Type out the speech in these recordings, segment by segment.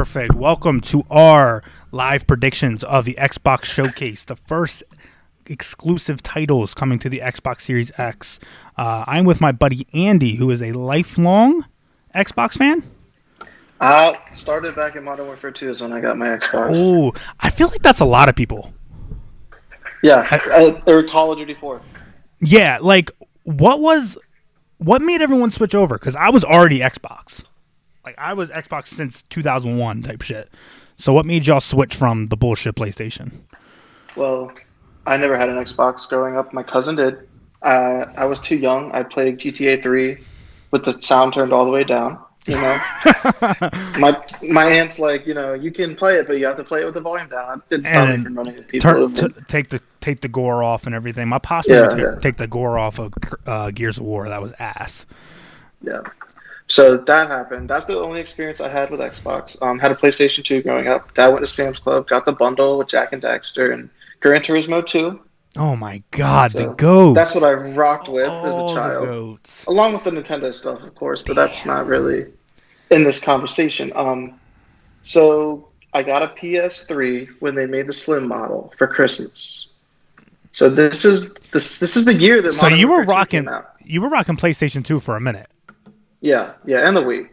Perfect. Welcome to our live predictions of the Xbox Showcase, the first exclusive titles coming to the Xbox Series X. I'm with my buddy Andy, who is a lifelong Xbox fan. Started back in Modern Warfare 2 is when I got my Xbox. Oh, I feel like that's a lot of people. Yeah, or Call of Duty 4. Yeah, like what made everyone switch over? Because I was already Xbox. Like I was Xbox since 2001 type shit. So what made y'all switch from the bullshit PlayStation? Well, I never had an Xbox growing up. My cousin did. I was too young. I played GTA 3 with the sound turned all the way down. You know, my aunt's like, you can play it, but you have to play it with the volume down. It didn't stop me from running with people. Take the gore off and everything. My pops take the gore off of Gears of War. That was ass. Yeah. So that happened. That's the only experience I had with Xbox. Had a PlayStation 2 growing up. Dad went to Sam's Club, got the bundle with Jak and Daxter and Gran Turismo 2. Oh my God, the goats! That's what I rocked with as a child, the goats. Along with the Nintendo stuff, of course. But that's not really in this conversation. So I got a PS3 when they made the Slim model for Christmas. So this is the year that. So you were rocking PlayStation 2 for a minute. Yeah, and the Wii.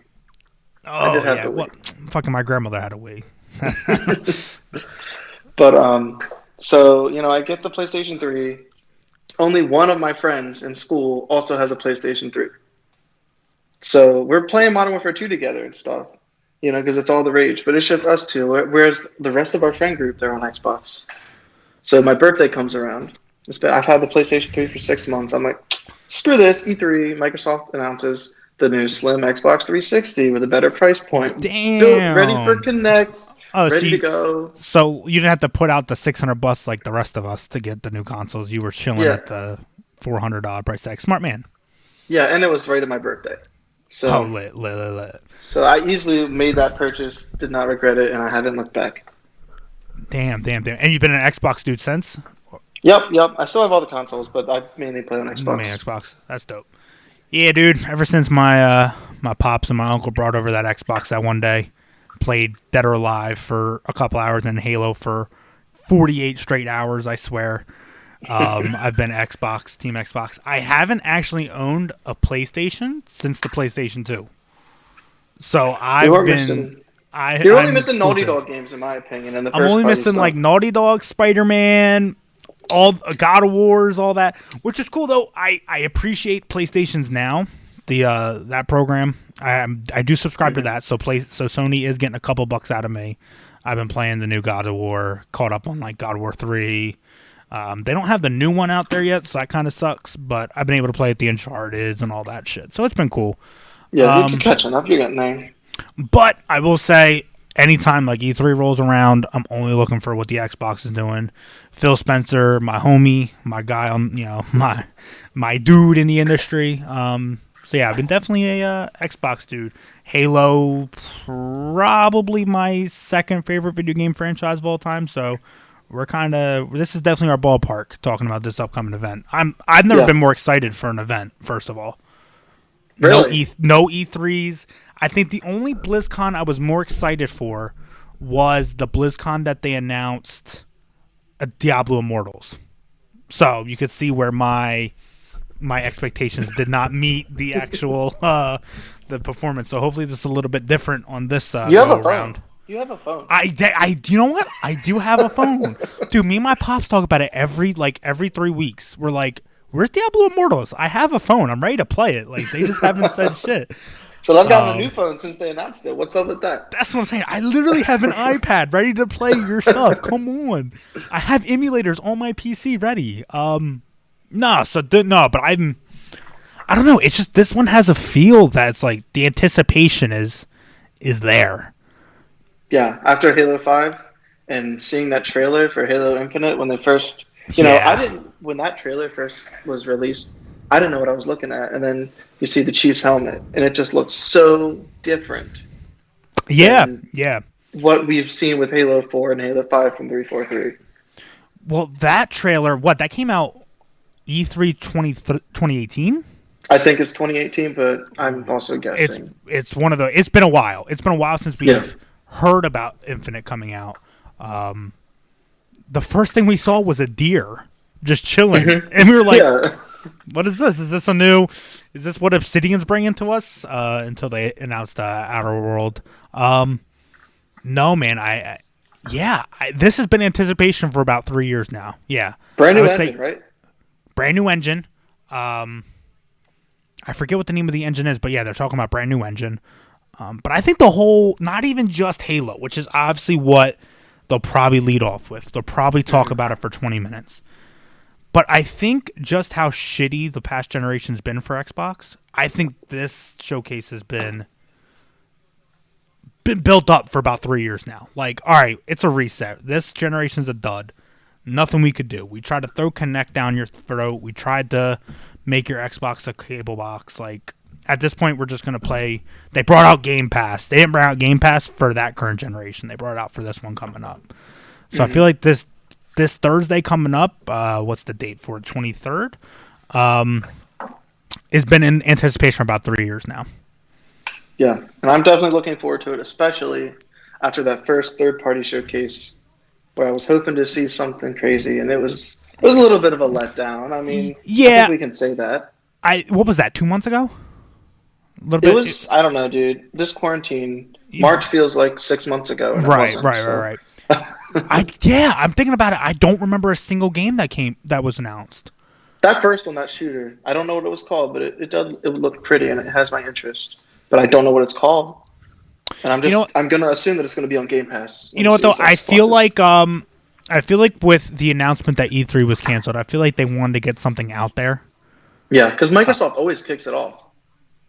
Oh, I did have the Wii. Well, fucking my grandmother had a Wii. But so I get the PlayStation 3. Only one of my friends in school also has a PlayStation 3. So we're playing Modern Warfare 2 together and stuff, because it's all the rage. But it's just us two. Whereas the rest of our friend group, they're on Xbox. So my birthday comes around. I've had the PlayStation 3 for 6 months. I'm like, screw this. E3, Microsoft announces the new Slim Xbox 360 with a better price point. Damn. Built, ready for Connect. Ready to go. So you didn't have to put out the $600 like the rest of us to get the new consoles. You were chilling at the $400 price tag. Smart man. Yeah, and it was right at my birthday. So lit. So I easily made that purchase, did not regret it, and I haven't looked back. Damn. And you've been an Xbox dude since? Yep. I still have all the consoles, but I mainly play on Xbox. Xbox. That's dope. Yeah, dude. Ever since my my pops and my uncle brought over that Xbox that one day, played Dead or Alive for a couple hours and Halo for 48 straight hours, I swear. I've been Team Xbox. I haven't actually owned a PlayStation since the PlayStation 2. So You're only missing Naughty Dog games, in my opinion. And I'm only missing like Naughty Dog, Spider-Man, all God of Wars, all that, which is cool though. I appreciate PlayStation's now. That program, I do subscribe to that. So Sony is getting a couple bucks out of me. I've been playing the new God of War, caught up on like God of War 3. They don't have the new one out there yet, so that kind of sucks. But I've been able to play at the Uncharted and all that shit, so it's been cool. Yeah, you're catching up. You're getting there. But I will say, anytime like E3 rolls around, I'm only looking for what the Xbox is doing. Phil Spencer, my homie, my guy, my dude in the industry. So yeah, I've been definitely a Xbox dude. Halo, probably my second favorite video game franchise of all time. So this is definitely our ballpark talking about this upcoming event. I've never been more excited for an event. First of all, really? No E3s. I think the only BlizzCon I was more excited for was the BlizzCon that they announced Diablo Immortals. So you could see where my expectations did not meet the actual the performance. So hopefully this is a little bit different on this you have a phone. You have a phone. You know what? I do have a phone. Dude, me and my pops talk about it every 3 weeks. We're like, where's Diablo Immortals? I have a phone. I'm ready to play it. Like, they just haven't said shit. So I've gotten a new phone since they announced it. What's up with that? That's what I'm saying. I literally have an iPad ready to play your stuff. Come on. I have emulators on my PC ready. But I don't know. It's just this one has a feel that's like the anticipation is there. Yeah, after Halo 5 and seeing that trailer for Halo Infinite when they first, when that trailer first was released, I didn't know what I was looking at. And then you see the Chiefs helmet and it just looks so different. Yeah. What we've seen with Halo 4 and Halo 5 from 343. Well, that trailer, that came out E3 2018? I think it's 2018, but I'm also guessing. It's one of the. It's been a while. It's been a while since we've heard about Infinite coming out, the first thing we saw was a deer just chilling, and we were like, Yeah. "What is this? Is this a new? Is this what Obsidian's bringing to us?" Until they announced Outer World. No, man, this has been anticipation for about 3 years now. Yeah, Brand I new would engine, say right? brand new engine. I forget what the name of the engine is, but yeah, they're talking about brand new engine. But I think the whole, not even just Halo, which is obviously what they'll probably lead off with. They'll probably talk about it for 20 minutes. But I think just how shitty the past generation's been for Xbox, I think this showcase has been built up for about 3 years now. Like, all right, it's a reset. This generation's a dud. Nothing we could do. We tried to throw Kinect down your throat. We tried to make your Xbox a cable box. Like, at this point, we're just going to play. They brought out Game Pass. They didn't bring out Game Pass for that current generation. They brought it out for this one coming up. So I feel like this Thursday coming up, what's the date for it? 23rd? It's been in anticipation for about 3 years now. Yeah, and I'm definitely looking forward to it, especially after that first third-party showcase where I was hoping to see something crazy, and it was a little bit of a letdown. I mean, I think Yeah, we can say that. what was that? 2 months ago? A little It bit. was, I don't know, dude. This quarantine, March feels like 6 months ago, and it Right, wasn't. right, So. right, right. I'm thinking about it. I don't remember a single game that was announced. That first one, that shooter, I don't know what it was called, but it looked pretty and it has my interest. But I don't know what it's called, and I'm gonna assume that it's gonna be on Game Pass. You know what though? I feel like with the announcement that E3 was canceled, I feel like they wanted to get something out there. Yeah, because Microsoft always kicks it off.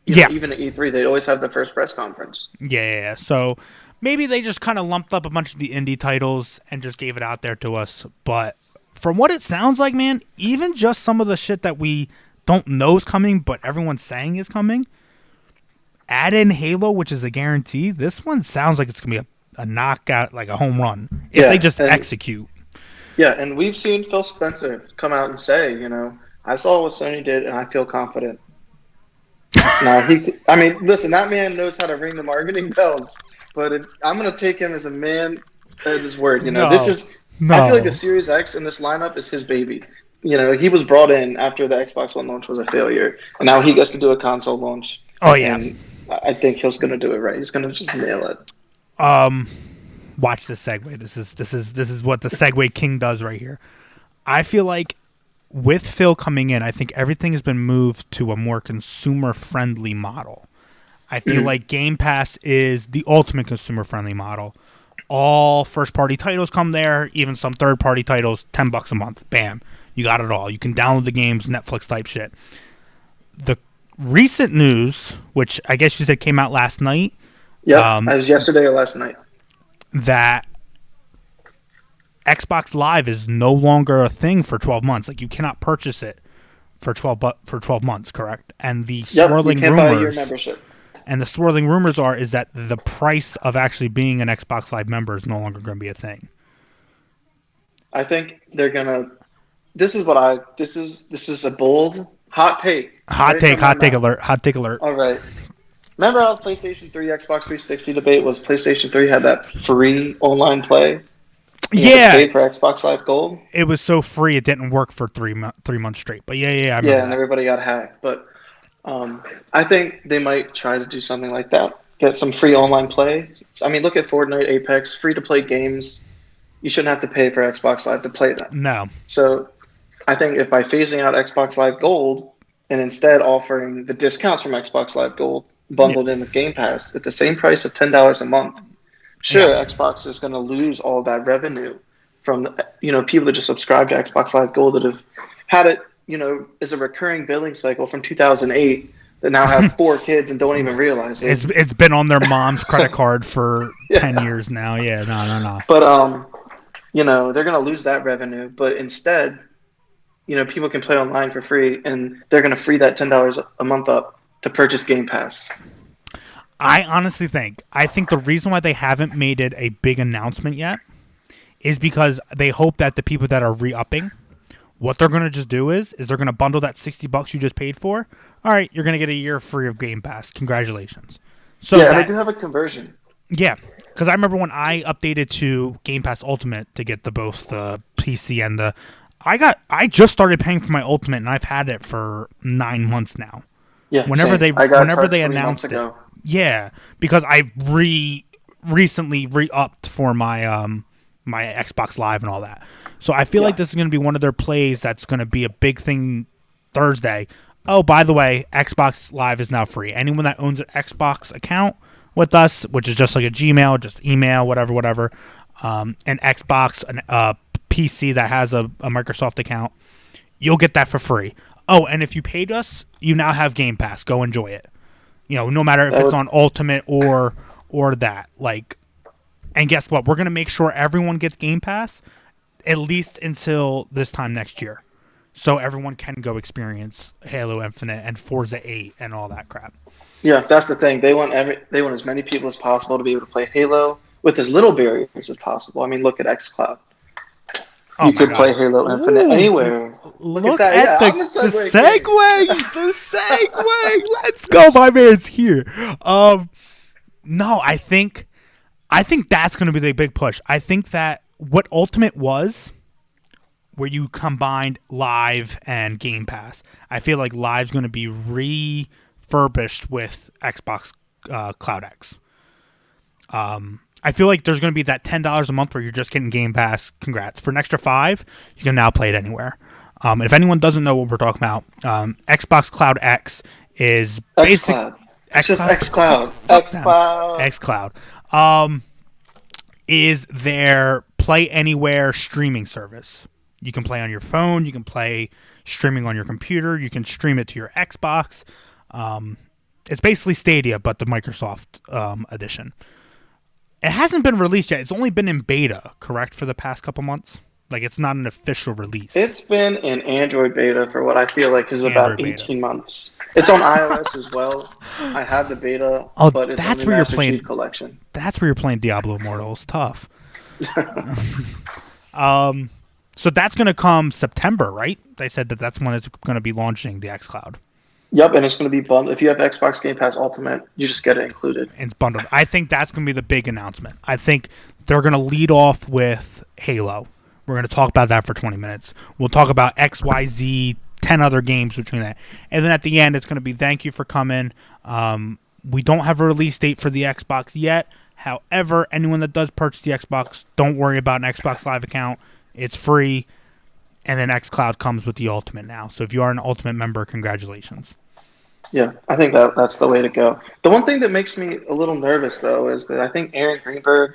Even at E3, they'd always have the first press conference. Yeah. So maybe they just kind of lumped up a bunch of the indie titles and just gave it out there to us. But from what it sounds like, man, even just some of the shit that we don't know is coming, but everyone's saying is coming, add in Halo, which is a guarantee. This one sounds like it's going to be a knockout, like a home run, if they just execute. Yeah, and we've seen Phil Spencer come out and say, I saw what Sony did, and I feel confident. Now, listen, that man knows how to ring the marketing bells, but I'm going to take him as a man at his word. I feel like the Series X in this lineup is his baby. He was brought in after the Xbox One launch was a failure, and now he gets to do a console launch. Oh, yeah. And I think he's going to do it right. He's going to just nail it. Watch this segue. This is what the segue king does right here. I feel like with Phil coming in, I think everything has been moved to a more consumer-friendly model. I feel like Game Pass is the ultimate consumer-friendly model. All first-party titles come there, even some third-party titles, $10 a month. Bam. You got it all. You can download the games, Netflix-type shit. The recent news, which I guess you said came out last night. Yeah, it was yesterday or last night. That Xbox Live is no longer a thing for 12 months. Like, you cannot purchase it for 12 months, correct? And the swirling you can't rumors buy your membership. And the swirling rumors is that the price of actually being an Xbox Live member is no longer going to be a thing. I think they're gonna. This is a bold hot take. Hot take alert. All right. Remember how the PlayStation 3, Xbox 360 debate was PlayStation 3 had that free online play? You had to pay for Xbox Live Gold. It was so free it didn't work for 3 months straight. But I remember and that. everybody got hacked. But I think they might try to do something like that. Get some free online play. I mean, look at Fortnite, Apex, free-to-play games. You shouldn't have to pay for Xbox Live to play them. No. So I think if by phasing out Xbox Live Gold and instead offering the discounts from Xbox Live Gold bundled in with Game Pass at the same price of $10 a month, Xbox is going to lose all that revenue from people that just subscribe to Xbox Live Gold that have had it, as a recurring billing cycle from 2008 that now have 4 kids and don't even realize it. It's been on their mom's credit card for 10 years now. Yeah, no. But they're going to lose that revenue. But instead, people can play online for free, and they're going to free that $10 a month up to purchase Game Pass. I honestly think the reason why they haven't made it a big announcement yet is because they hope that the people that are re-upping, what they're going to just do is they're going to bundle that $60 you just paid for. All right, you're going to get a year free of Game Pass. Congratulations. So they do have a conversion. Yeah, because I remember when I updated to Game Pass Ultimate to get both the PC and the, I just started paying for my Ultimate and I've had it for 9 months now. Yeah, Whenever same. they I got whenever charged they 3 months announced it, ago. yeah, because I recently re-upped for my my Xbox Live and all that. So I feel like this is going to be one of their plays that's going to be a big thing Thursday. Oh, by the way, Xbox Live is now free. Anyone that owns an Xbox account with us, which is just like a Gmail, just email, whatever, an Xbox, an PC that has a Microsoft account, you'll get that for free. Oh, and if you paid us, you now have Game Pass. Go enjoy it. No matter if it's on Ultimate or that. Like, and guess what? We're going to make sure everyone gets Game Pass at least until this time next year. So everyone can go experience Halo Infinite and Forza 8 and all that crap. Yeah, that's the thing. They want as many people as possible to be able to play Halo with as little barriers as possible. I mean, look at xCloud. You could play Halo Infinite anywhere. Look at the segue. The segue. Let's go. My man's here. No, I think that's going to be the big push. I think that what Ultimate was, where you combined Live and Game Pass, I feel like Live's going to be refurbished with Xbox Cloud X. I feel like there's going to be that $10 a month where you're just getting Game Pass. Congrats. For an extra $5, you can now play it anywhere. If anyone doesn't know what we're talking about, Xbox Cloud X is basic. It's just xCloud. xCloud. Is their play anywhere streaming service. You can play on your phone. You can play streaming on your computer. You can stream it to your Xbox. It's basically Stadia, but the Microsoft edition. It hasn't been released yet. It's only been in beta, correct, for the past couple months? Like, it's not an official release. It's been in Android beta for what I feel like is about 18 months. It's on iOS as well. I have the beta, but it's that's on the where you're Master playing, Chief Collection. That's where you're playing Diablo Immortal. It's tough. So that's going to come September, right? They said that that's when it's going to be launching, the xCloud. Yep, and it's going to be bundled. If you have Xbox Game Pass Ultimate, you just get it included. It's bundled. I think that's going to be the big announcement. I think they're going to lead off with Halo. We're going to talk about that for 20 minutes. We'll talk about XYZ, 10 other games between that. And then at the end, it's going to be thank you for coming. We don't have a release date for the Xbox yet. However, anyone that does purchase the Xbox, don't worry about an Xbox Live account. It's free. And then xCloud comes with the Ultimate now. So if you are an Ultimate member, congratulations. Yeah, I think that's the way to go. The one thing that makes me a little nervous, though, is that I think Aaron Greenberg,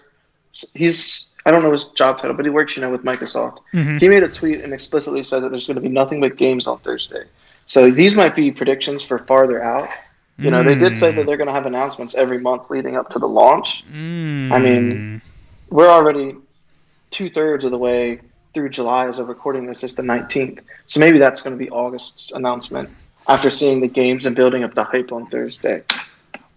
I don't know his job title, but he works, with Microsoft. Mm-hmm. He made a tweet and explicitly said that there's going to be nothing but games on Thursday. So these might be predictions for farther out. They did say that they're going to have announcements every month leading up to the launch. I mean, we're already 2/3 of the way through July as of recording this. It's the 19th. So maybe that's going to be August's announcement after seeing the games and building up the hype on Thursday.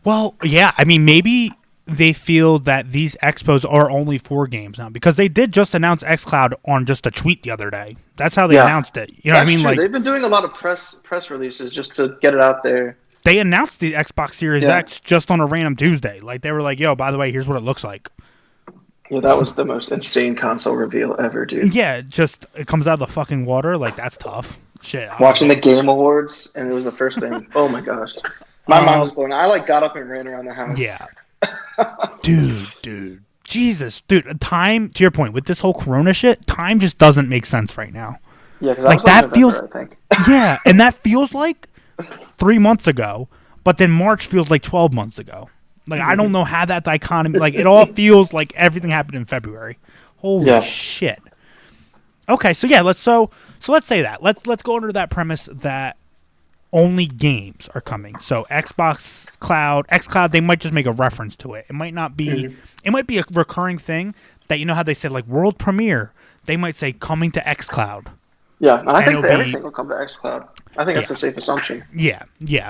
Well, yeah. I mean, maybe they feel that these expos are only 4 games now because they did just announce xCloud on just a tweet the other day. That's how they announced it. You know what I mean? True. Like, they've been doing a lot of press releases just to get it out there. They announced the Xbox Series X just on a random Tuesday. Like, they were like, yo, by the way, here's what it looks like. Yeah, that was the most insane console reveal ever, dude. Yeah, it comes out of the fucking water. Like, that's tough. Shit. Watching the Game Awards, and it was the first thing. Oh, my gosh. My mind was blown. I, got up and ran around the house. Yeah. Dude. Jesus. Dude, time, to your point, with this whole Corona shit, time just doesn't make sense right now. Yeah, because that feels, I think. Yeah, and that feels like 3 months ago, but then March feels like 12 months ago. Like, I don't know how that dichotomy, like, it all feels like everything happened in February. Holy shit. Okay, so yeah, let's say that. Let's go under that premise that only games are coming. So xCloud, they might just make a reference to it. It might not be, it might be a recurring thing that, how they said, like, world premiere, they might say coming to xCloud. Yeah, and I think that everything will come to xCloud. I think that's a safe assumption. Yeah,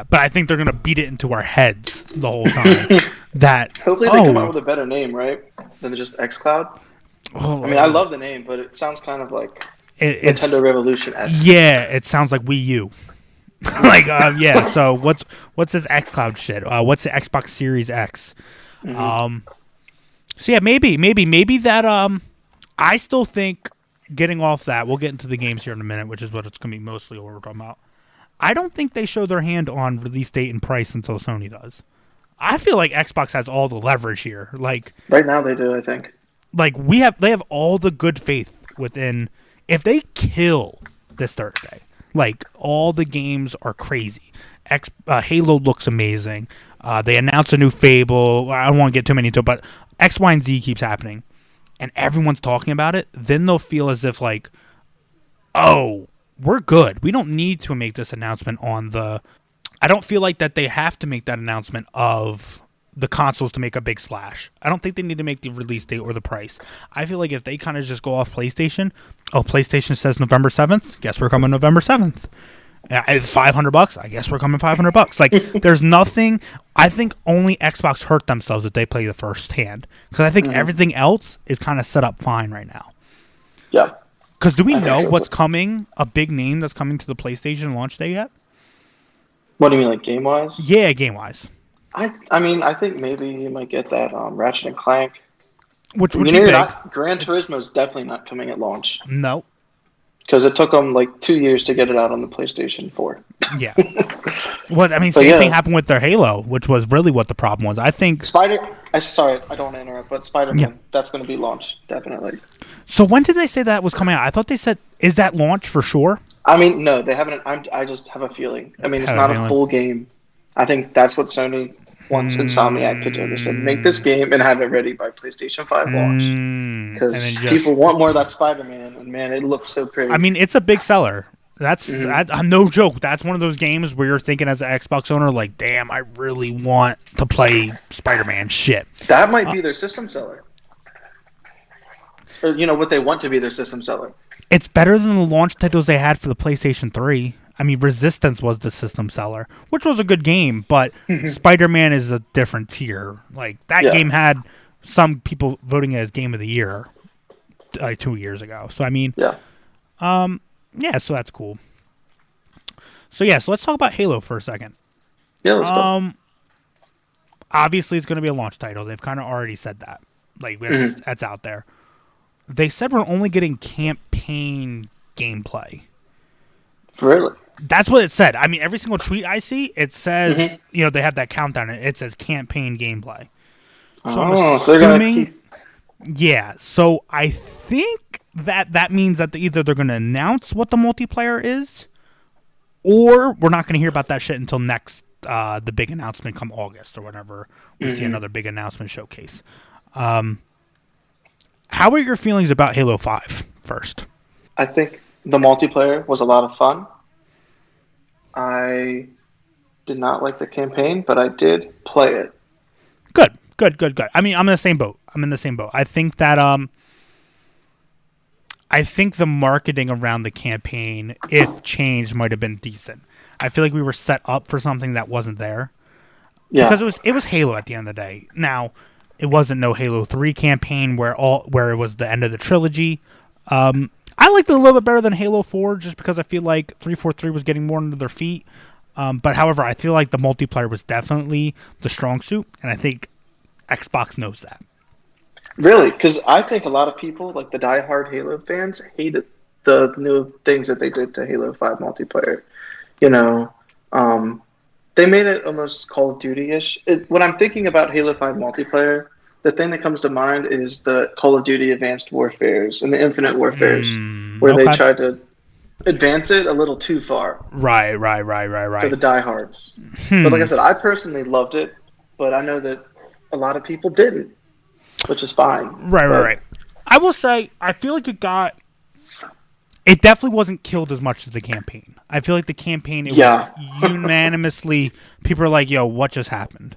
but I think they're going to beat it into our heads the whole time. Hopefully they come out with a better name, right? Than just xCloud. I mean, I love the name, but it sounds kind of like Nintendo Revolution-esque. Yeah, it sounds like Wii U. So what's this xCloud shit? What's the Xbox Series X? So yeah, maybe that. I still think getting off that. We'll get into the games here in a minute, which is what it's going to be mostly what we're talking about. I don't think they show their hand on release date and price until Sony does. I feel like Xbox has all the leverage here. Right now they do, I think. They have all the good faith within. If they kill this Thursday, like all the games are crazy. Halo looks amazing. They announced a new Fable. I don't want to get too many into it, but X, Y, and Z keeps happening, and everyone's talking about it. Then they'll feel as if like, oh, we're good. We don't need to make this announcement on the. I don't feel like that they have to make that announcement of the consoles to make a big splash. I don't think they need to make the release date or the price. I feel like if they kind of just go off PlayStation, PlayStation says November 7th, guess we're coming November 7th. $500, I guess we're coming $500. Like, there's nothing. I think only Xbox hurt themselves if they play the first hand. Because I think everything else is kind of set up fine right now. Yeah. Because do we know what's coming, a big name that's coming to the PlayStation launch day yet? What do you mean, like game-wise? Yeah, game-wise. I mean, I think maybe you might get that Ratchet and Clank. Which would be big. Gran Turismo is definitely not coming at launch. No. Because it took them like 2 years to get it out on the PlayStation 4. Yeah. Well, I mean, same thing happened with their Halo, which was really what the problem was. I think sorry, I don't want to interrupt, but Spider-Man, that's going to be launched, definitely. So when did they say that was coming out? I thought they said, is that launch for sure? I mean, no, they haven't. I just have a feeling. I mean, it's not a full game. I think that's what Sony wants Insomniac to do. They said, make this game and have it ready by PlayStation 5 launch. Because people want more of that Spider-Man, and man, it looks so pretty. I mean, it's a big seller. That's I'm no joke. That's one of those games where you're thinking as an Xbox owner, like, damn, I really want to play Spider-Man shit. That might be their system seller. Or, what they want to be their system seller. It's better than the launch titles they had for the PlayStation 3. I mean, Resistance was the system seller, which was a good game, but Spider-Man is a different tier. Like, that game had some people voting it as Game of the Year 2 years ago. So, I mean, so that's cool. So, so let's talk about Halo for a second. Yeah, let's go. Obviously, it's going to be a launch title. They've kind of already said that. Like, that's out there. They said we're only getting campaign gameplay. Really? That's what it said. I mean, every single tweet I see, it says, they have that countdown. It says campaign gameplay. So I'm assuming, so I think that means that either they're going to announce what the multiplayer is, or we're not going to hear about that shit until next, the big announcement come August or whatever. We see another big announcement showcase. How are your feelings about Halo 5 first? I think the multiplayer was a lot of fun. I did not like the campaign, but I did play it. Good. I mean, I'm in the same boat. I think that I think the marketing around the campaign, if changed, might have been decent. I feel like we were set up for something that wasn't there. Yeah. Because it was Halo at the end of the day. Now, it wasn't no Halo 3 campaign where it was the end of the trilogy. I liked it a little bit better than Halo 4 just because I feel like 343 was getting more under their feet. But however, I feel like the multiplayer was definitely the strong suit, and I think Xbox knows that. Really? Because I think a lot of people, like the diehard Halo fans, hated the new things that they did to Halo 5 multiplayer. They made it almost Call of Duty-ish. When I'm thinking about Halo 5 multiplayer, the thing that comes to mind is the Call of Duty Advanced Warfares and the Infinite Warfares, where they tried to advance it a little too far. Right. For the diehards. But like I said, I personally loved it, but I know that a lot of people didn't, which is fine. Right. I will say, I feel like it definitely wasn't killed as much as the campaign. I feel like the campaign, was unanimously, people are like, yo, what just happened?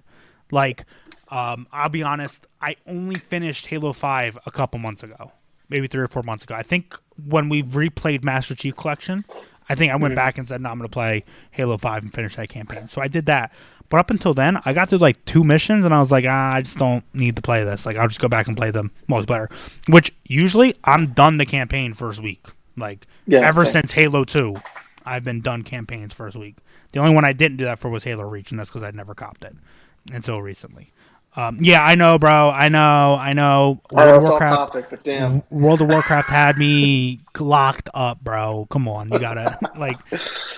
Like, I'll be honest, I only finished Halo 5 a couple months ago. Maybe 3 or 4 months ago. I think when we replayed Master Chief Collection, I think I went back and said, no, I'm going to play Halo 5 and finish that campaign. So I did that. But up until then, I got through like 2 missions, and I was like, I just don't need to play this. Like, I'll just go back and play the multiplayer. Which, usually, I'm done the campaign first week. Like, ever since Halo 2, I've been done campaigns first week. The only one I didn't do that for was Halo Reach, and that's because I'd never copped it until recently. Yeah, I know, bro. I know. I know it's off topic, but damn. World of Warcraft had me locked up, bro. Come on, you gotta like.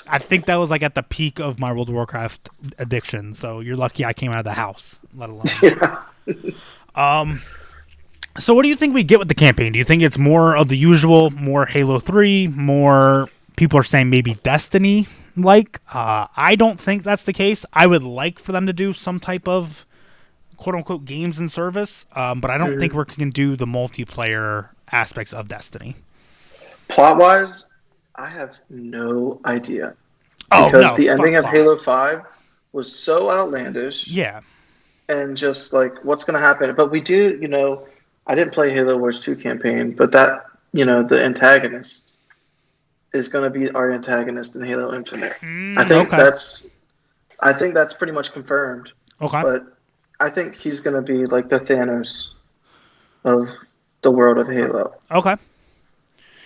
I think that was like at the peak of my World of Warcraft addiction. So you're lucky I came out of the house, let alone. Yeah. So what do you think we get with the campaign? Do you think it's more of the usual, more Halo 3, more people are saying maybe Destiny like? I don't think that's the case. I would like for them to do some type of quote unquote games and service, but I don't think Mhm. we can do the multiplayer aspects of Destiny. Plot wise, I have no idea Oh because no, the fuck ending of plot. Halo 5 was so outlandish Yeah. and just like what's going to happen. But we do, I didn't play Halo Wars 2 campaign, but that, the antagonist is going to be our antagonist in Halo Infinite. I think Okay. that's I think that's pretty much confirmed, Okay. but I think he's going to be like the Thanos of the world of Halo. Okay.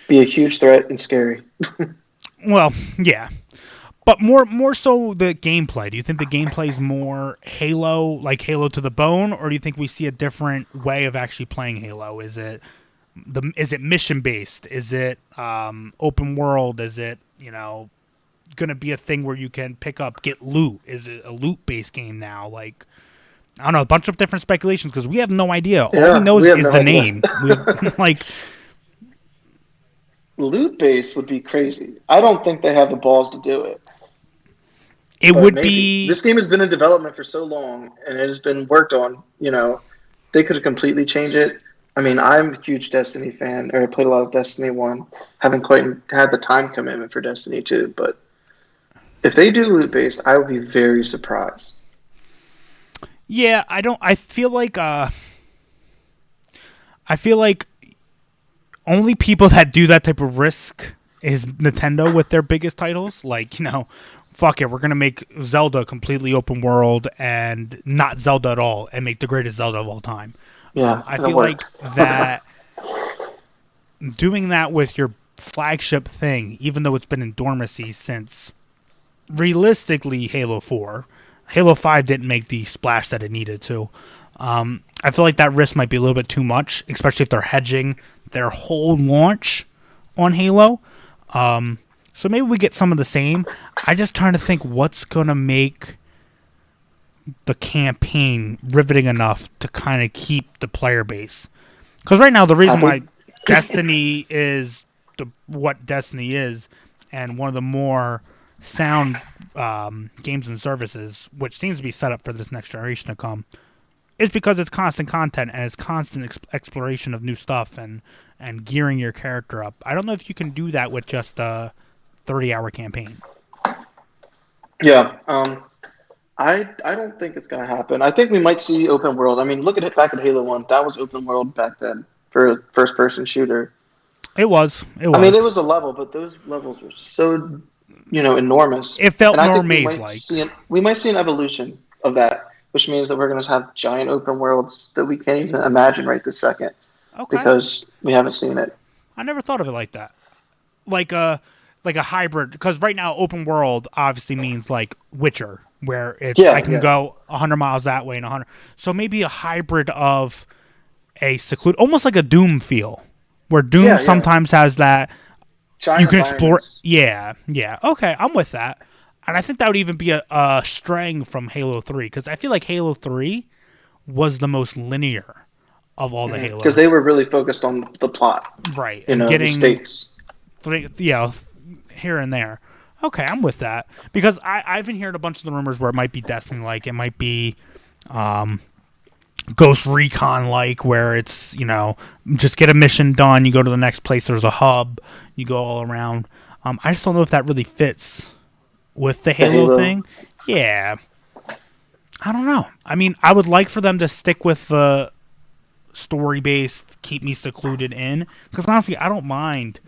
Be a huge threat and scary. Well, yeah. But more so the gameplay. Do you think the gameplay is more Halo, like Halo to the bone, or do you think we see a different way of actually playing Halo? Is it mission based? Is it open world? Is it going to be a thing where you can pick up get loot? Is it a loot based game now? Like I don't know, a bunch of different speculations because we have no idea. All we Yeah, know we have is no the idea. name. We have like Loot base would be crazy. I don't think they have the balls to do it, it but would maybe. be. This game has been in development for so long and it has been worked on. They could completely change it. I mean, I'm a huge Destiny fan, or I played a lot of Destiny 1. Haven't quite had the time commitment for Destiny 2, but if they do loot base, I would be very surprised. Yeah, I don't. I feel like only people that do that type of risk is Nintendo with their biggest titles. Like, fuck it, we're gonna make Zelda completely open world and not Zelda at all, and make the greatest Zelda of all time. Yeah, I that feel like worked. that doing that with your flagship thing, even though it's been in dormancy since realistically Halo 4, Halo 5 didn't make the splash that it needed to. I feel like that risk might be a little bit too much, especially if they're hedging their whole launch on Halo. So maybe we get some of the same. I just trying to think what's gonna make the campaign riveting enough to kind of keep the player base. Because right now the reason Happy? why Destiny is what Destiny is, and one of the more sound games and services, which seems to be set up for this next generation to come, is because it's constant content and it's constant exploration of new stuff and gearing your character up. I don't know if you can do that with just a 30-hour campaign. Yeah. I don't think it's going to happen. I think we might see open world. I mean, look at it back at Halo 1. That was open world back then for a first person shooter. It was. It I mean, it was. was a level, but those levels were so, enormous. It felt And I more think maze like. we might see an evolution of that, which means that we're going to have giant open worlds that we can't even imagine right this second Okay. because we haven't seen it. I never thought of it like that. Like a hybrid because right now open world obviously means like Witcher where it's I Yeah, can yeah. go 100 miles that way and 100. So maybe a hybrid of a secluded almost like a Doom feel where Doom Yeah, yeah. sometimes has that you Giant can explore. environments. Yeah, yeah. Okay, I'm with that. And I think that would even be a straying from Halo 3 because I feel like Halo 3 was the most linear of all the Because they Halos. were really focused on the plot, Right. And the getting stakes. here and there. Okay, I'm with that because I've been hearing a bunch of the rumors where it might be Destiny like, it might be Ghost Recon like, where it's just get a mission done, you go to the next place, there's a hub, you go all around. I just don't know if that really fits with the The Halo Halo. thing. Yeah, I don't know. I mean, I would like for them to stick with the story based, keep me secluded in, because honestly, I don't mind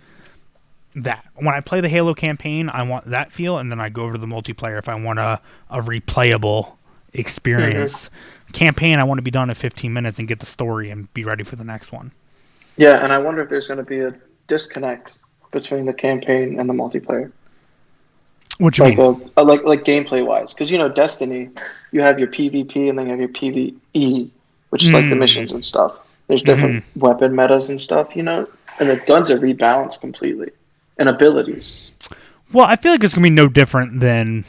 that. When I play the Halo campaign, I want that feel, and then I go over to the multiplayer if I want a replayable Hmm. experience. Campaign, I want to be done in 15 minutes and get the story and be ready for the next one. Yeah, and I wonder if there's going to be a disconnect between the campaign and the multiplayer. What you like mean? like gameplay wise, because Destiny, you have your PvP and then you have your PvE, which is like the Mm, missions and stuff. There's different hmm weapon metas and stuff, and the guns are rebalanced completely, and abilities. Well, I feel like it's gonna be no different than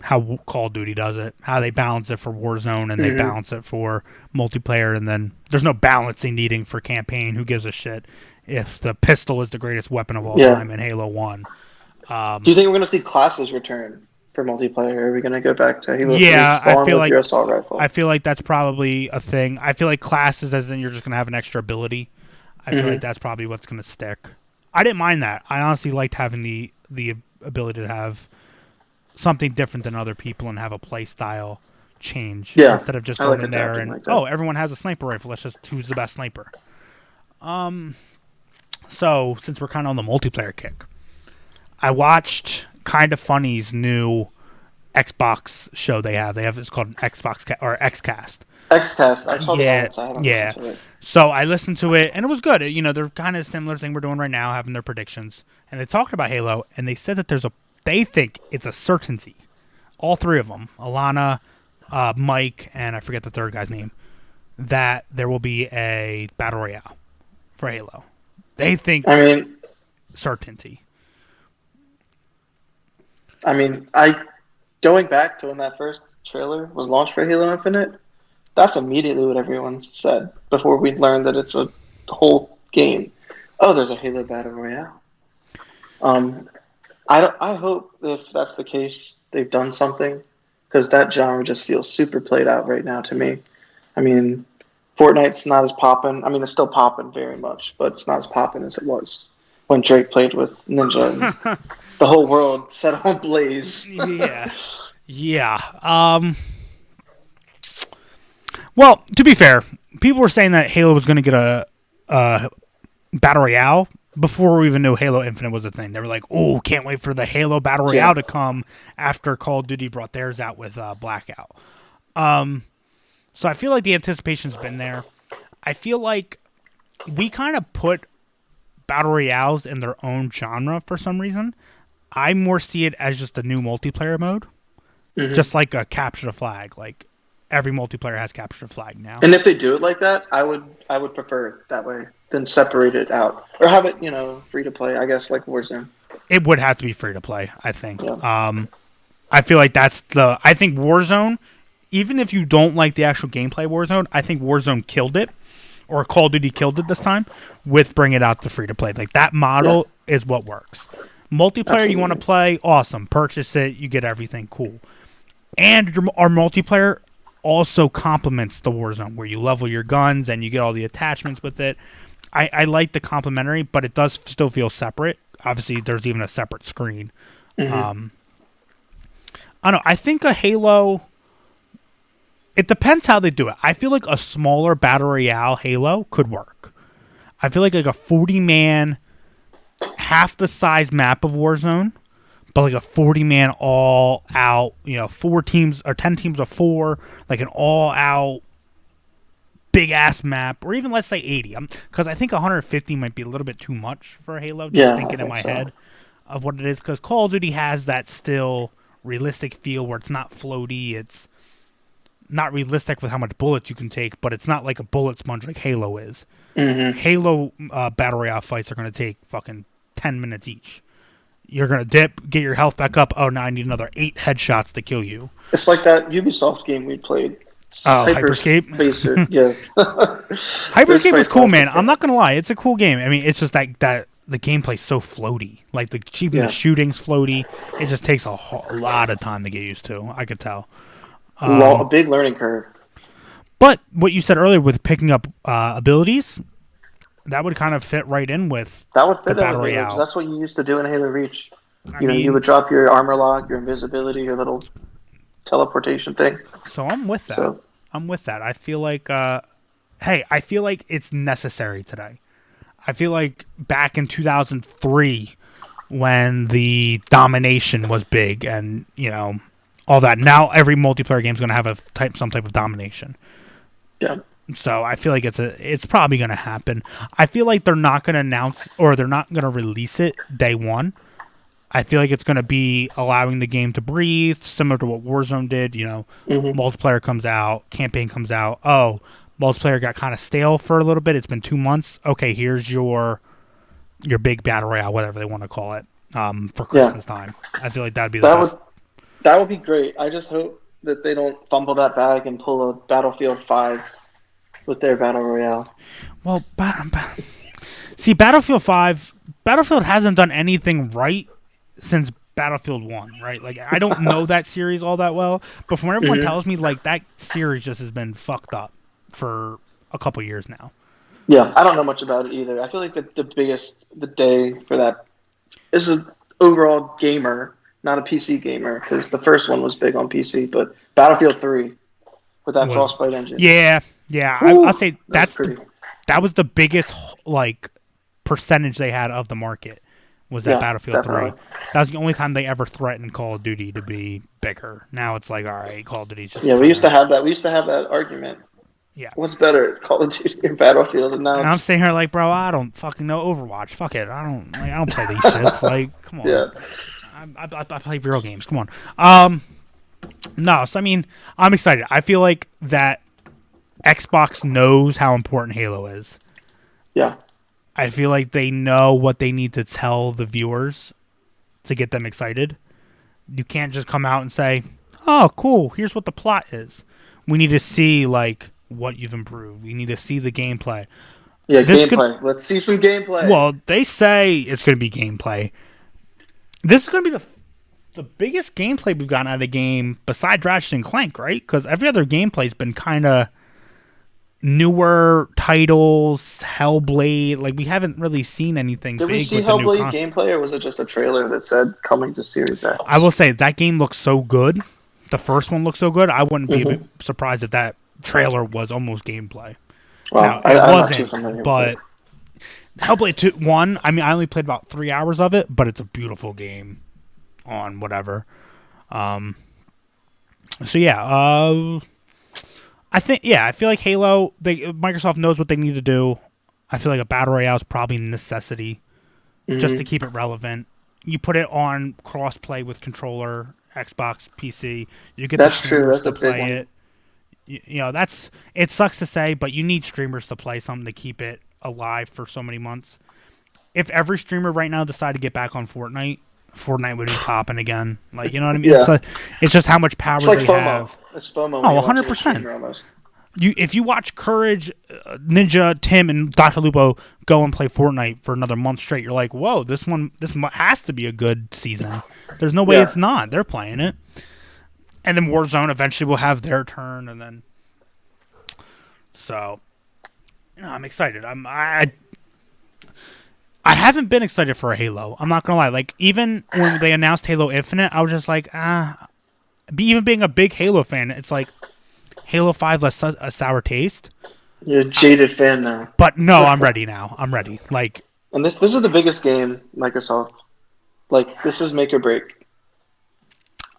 how Call of Duty does it. How they balance it for Warzone and they Hmm. balance it for multiplayer, and then there's no balancing needing for campaign. Who gives a shit if the pistol is the greatest weapon of all Yeah. time in Halo One? Do you think we're gonna see classes return for multiplayer? Are we gonna go back to Halo 3 Yeah, Spawn with your assault I rifle? feel like that's probably a thing. I feel like classes, as in you're just gonna have an extra ability. I feel like Hmm. that's probably what's gonna stick. I didn't mind that. I honestly liked having the ability to have something different than other people and have a play style change Yeah, instead of just I going like in there adapting and like that. oh, everyone has a sniper rifle. Let's just choose the best sniper. So since we're kind of on the multiplayer kick, I watched Kind of Funny's new Xbox show they have. It's called or XCast. XCast, I saw the Yeah, ads. I haven't listened yeah. to it. So I listened to it and it was good. They're kind of similar thing we're doing right now, having their predictions. And they talked about Halo and they said that they think it's a certainty. All three of them, Alana, Mike, and I forget the third guy's name, that there will be a battle royale for Halo. They think I mean, certainty. I going back to when that first trailer was launched for Halo Infinite. That's immediately what everyone said before we learned that it's a whole game. Oh, there's a Halo Battle Royale. Um, I hope if that's the case, they've done something because that genre just feels super played out right now to me. I mean, Fortnite's not as poppin'. I mean, it's still poppin' very much, but it's not as poppin' as it was when Drake played with Ninja and the whole world set on blaze. Yeah. Yeah. Well, to be fair, people were saying that Halo was going to get a battle royale before we even knew Halo Infinite was a thing. They were like, "Oh, can't wait for the Halo battle Yeah. royale to come after Call of Duty brought theirs out with Blackout." So I feel like the anticipation's been there. I feel like we kind of put battle royales in their own genre for some reason. I more see it as just a new multiplayer mode, Hmm. just like a capture the flag. Like every multiplayer has capture the flag now. And if they do it like that, I would prefer it that way than separate it out or have it free to play. I guess like Warzone. It would have to be free to play, I think. Yeah. I feel like I think Warzone, even if you don't like the actual gameplay Warzone, I think Warzone killed it, or Call of Duty killed it this time with bringing it out to free to play. Like that Yeah. model is what works. Multiplayer, you want to Absolutely. play, awesome. Purchase it, you get everything, cool. And our multiplayer also complements the Warzone, where you level your guns and you get all the attachments with it. I like the complementary, but it does still feel separate. Obviously, there's even a separate screen. Hmm. I don't know. I think a Halo. It depends how they do it. I feel like a smaller battle royale Halo could work. I feel like a 40-man, half the size map of Warzone, but like a 40-man all out, 4 teams or 10 teams of 4, like an all out big ass map, or even let's say 80. Because I think 150 might be a little bit too much for Halo. Just Yeah, I thinking in think my so. head of what it is, because Call of Duty has that still realistic feel where it's not floaty. It's not realistic with how much bullets you can take, but it's not like a bullet sponge like Halo is. Hmm. Halo battle royale fights are going to take fucking 10 minutes each. You're going to dip, get your health back up. Oh, now I need another 8 headshots to kill you. It's like that Ubisoft game we played. Oh, Hyperscape. Hyperspacer. Yeah. Those Hyperscape was fights cool, man. lasted I'm not forever. going to lie. It's a cool game. I mean, it's just that the gameplay's so floaty. Like, even the Yeah. shooting's floaty. It just takes a lot of time to get used to. I could tell. A big learning curve. But what you said earlier with picking up abilities, that would kind of fit right in with That would the fit in battle with Halo because royale. that's what you used to do in Halo Reach. I You mean, would drop your armor lock, your invisibility, your little teleportation thing. so I'm with that. So I'm with that. I feel like, hey, I feel like it's necessary today. I feel like back in 2003 when the domination was big and, all that. Now every multiplayer game is going to have some type of domination. yeah, So I feel like it's probably going to happen. I feel like they're not going to announce or they're not going to release it day one. I feel like it's going to be allowing the game to breathe, similar to what Warzone did. Multiplayer comes out, campaign comes out. Oh, multiplayer got kind of stale for a little bit. It's been 2 months. Okay, here's your big battle royale, whatever they want to call it, for Christmas time. I feel like that'd be the best. That would be great. I just hope that they don't fumble that bag and pull a Battlefield 5 with their battle royale. Well, see, Battlefield hasn't done anything right since Battlefield 1, right? Like, I don't know that series all that well, but from what everyone tells me, like, that series just has been fucked up for a couple years now. Yeah, I don't know much about it either. I feel like the day for that is an overall gamer, not a PC gamer, because the first one was big on PC, but Battlefield 3 with that Frostbite engine. Yeah. I'll say that was the biggest, like, percentage they had of the market. Was that Battlefield definitely. 3. That was the only time they ever threatened Call of Duty to be bigger. Now it's like, all right, Call of Duty's just... Yeah, we used to have that argument. Yeah. What's better, Call of Duty or Battlefield? And I'm sitting here like, bro, I don't fucking know Overwatch. Fuck it. I don't play these shits. Like, come on. Yeah. I play video games. Come on. No, so I mean, I'm excited. I feel like that Xbox knows how important Halo is. Yeah. I feel like they know what they need to tell the viewers to get them excited. You can't just come out and say, "Oh, cool, here's what the plot is." We need to see, like, what you've improved. We need to see the gameplay. Yeah, gameplay. Let's see some gameplay. Well, they say it's going to be gameplay. This is going to be the biggest gameplay we've gotten out of the game besides Ratchet and Clank, right? Because every other gameplay's been kind of newer titles, Hellblade. Like, we haven't really seen anything big. Did we see Hellblade gameplay, or was it just a trailer that said coming to Series X? I will say that game looks so good. The first one looks so good. I wouldn't be a bit surprised if that trailer was almost gameplay. Well, now, it wasn't, but Hellblade 1, I mean, I only played about 3 hours of it, but it's a beautiful game on whatever. So yeah, I feel like Halo, Microsoft knows what they need to do. I feel like a battle royale is probably a necessity just to keep it relevant. You put it on cross-play with controller, Xbox, PC. You get that's true. That's a big one. It. It sucks to say, but you need streamers to play something to keep it alive for so many months. If every streamer right now decided to get back on Fortnite would be popping again. Like, you know what I mean? Yeah. It's just how much power it's like they FOMO. have. It's FOMO. Oh, 100%. If you watch Courage, Ninja, Tim, and Dr. Lupo go and play Fortnite for another month straight, you're like, whoa, this has to be a good season. There's no way it's not. They're playing it. And then Warzone eventually will have their turn, and then... So, I'm excited. I haven't been excited for a Halo. I'm not going to lie. Like, even when they announced Halo Infinite, I was just like, even being a big Halo fan, it's like... Halo 5 left a sour taste. You're a jaded fan now. But no, I'm ready now. I'm ready. Like, and this is the biggest game, Microsoft. Like, this is make or break.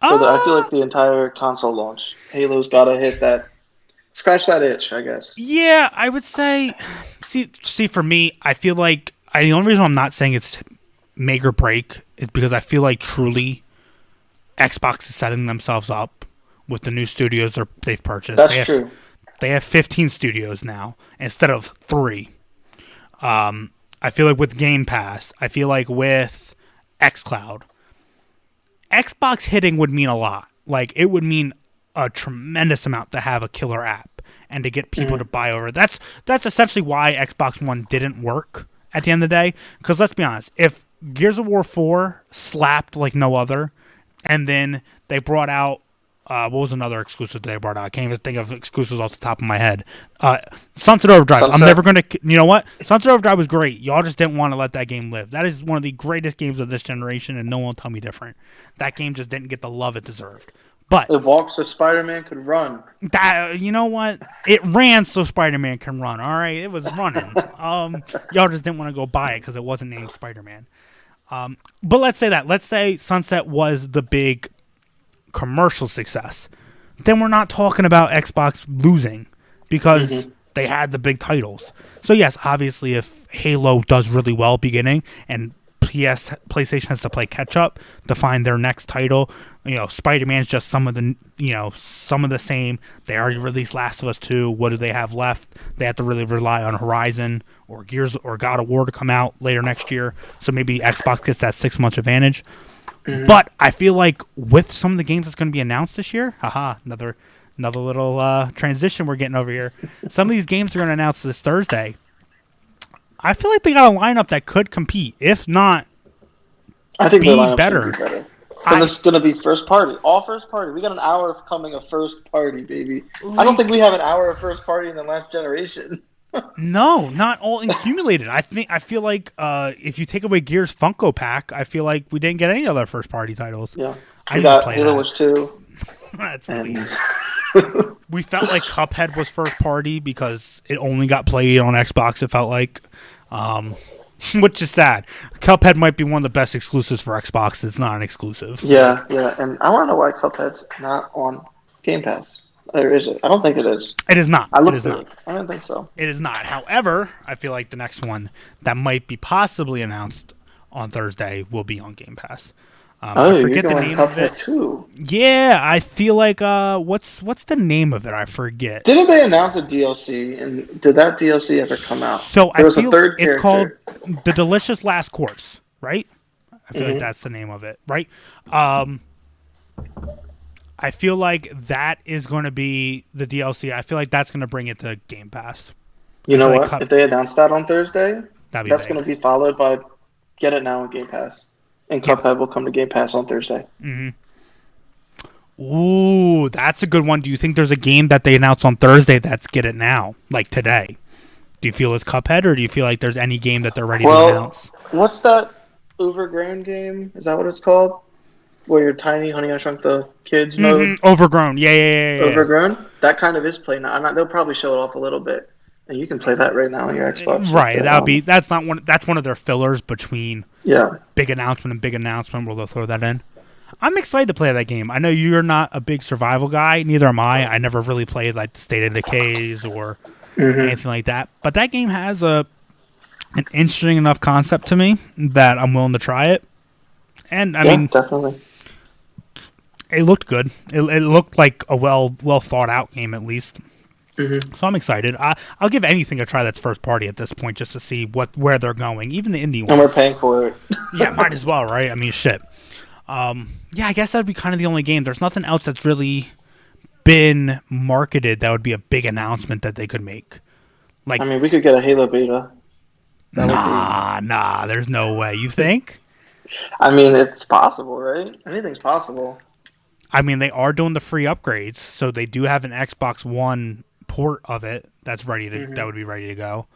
I feel like the entire console launch, Halo's got to hit that, scratch that itch, I guess. Yeah, I would say. See, for me, I feel like the only reason I'm not saying it's make or break is because I feel like truly Xbox is setting themselves up with the new studios they've purchased. That's true. They have 15 studios now instead of 3. I feel like with Game Pass, I feel like with xCloud, Xbox hitting would mean a lot. Like, it would mean a tremendous amount to have a killer app and to get people to buy over. That's essentially why Xbox One didn't work at the end of the day. Because let's be honest, if Gears of War 4 slapped like no other, and then they brought out what was another exclusive they brought out? I can't even think of exclusives off the top of my head. Sunset Overdrive. I'm never going to... You know what? Sunset Overdrive was great. Y'all just didn't want to let that game live. That is one of the greatest games of this generation, and no one will tell me different. That game just didn't get the love it deserved. But it walked so Spider-Man could run. You know what? It ran so Spider-Man can run, all right? It was running. Y'all just didn't want to go buy it because it wasn't named Spider-Man. But let's say that. Let's say Sunset was the big commercial success. Then we're not talking about Xbox losing because they had the big titles. So yes, obviously if Halo does really well beginning and PlayStation has to play catch up to find their next title. Spider-Man's just some of the same. They already released Last of Us 2. What do they have left? They have to really rely on Horizon or Gears or God of War to come out later next year. So maybe Xbox gets that 6 months advantage. Mm-hmm. But I feel like with some of the games that's going to be announced this year, another little transition we're getting over here. Some of these games are going to announce this Thursday. I feel like they got a lineup that could compete, if not, I think be better. Because it's going to be first party, all first party. We got an hour of coming of first party, baby. I don't think we have an hour of first party in the last generation. No, not all accumulated. I feel like if you take away Gears Funko Pack, I feel like we didn't get any other first party titles. Yeah, we got Halo Wars 2. That's really. We felt like Cuphead was first party because it only got played on Xbox. It felt like, which is sad. Cuphead might be one of the best exclusives for Xbox. It's not an exclusive. Yeah, and I want to know why Cuphead's not on Game Pass. Or is it? I don't think it is. It is not. I don't think so. It is not. However, I feel like the next one that might be possibly announced on Thursday will be on Game Pass. I forget the name of it. Too. Yeah, I feel like what's the name of it? I forget. Didn't they announce a DLC? And did that DLC ever come out? So there was a third character. It's called The Delicious Last Course, right? I feel like that's the name of it, right? I feel like that is going to be the DLC. I feel like that's going to bring it to Game Pass. You know what? If they announce that on Thursday, that's going to be followed by get it now on Game Pass. And Cuphead will come to Game Pass on Thursday. Mm-hmm. Ooh, that's a good one. Do you think there's a game that they announce on Thursday that's get it now, like today? Do you feel it's Cuphead, or do you feel like there's any game that they're ready to announce? What's that Overgrown game? Is that what it's called? Where you're tiny, Honey, I Shrunk the Kids mode? Overgrown, yeah. Overgrown? That kind of is play now. They'll probably show it off a little bit. And you can play that right now on your Xbox. Right, that's one of their fillers between big announcement where they'll throw that in. I'm excited to play that game. I know you're not a big survival guy, neither am I. I never really played like the State of Decays or anything like that. But that game has an interesting enough concept to me that I'm willing to try it. And I mean, definitely. It looked good. It looked like a well thought out game at least. Mm-hmm. So I'm excited. I'll give anything a try that's first party at this point just to see where they're going. Even the indie ones. And we're paying for it. Yeah, might as well, right? I mean, shit. Yeah, I guess that would be kind of the only game. There's nothing else that's really been marketed that would be a big announcement that they could make. Like, I mean, we could get a Halo beta. Nah, there's no way. You think? I mean, it's possible, right? Anything's possible. I mean, they are doing the free upgrades, so they do have an Xbox One port of it that's ready to that would be ready to go.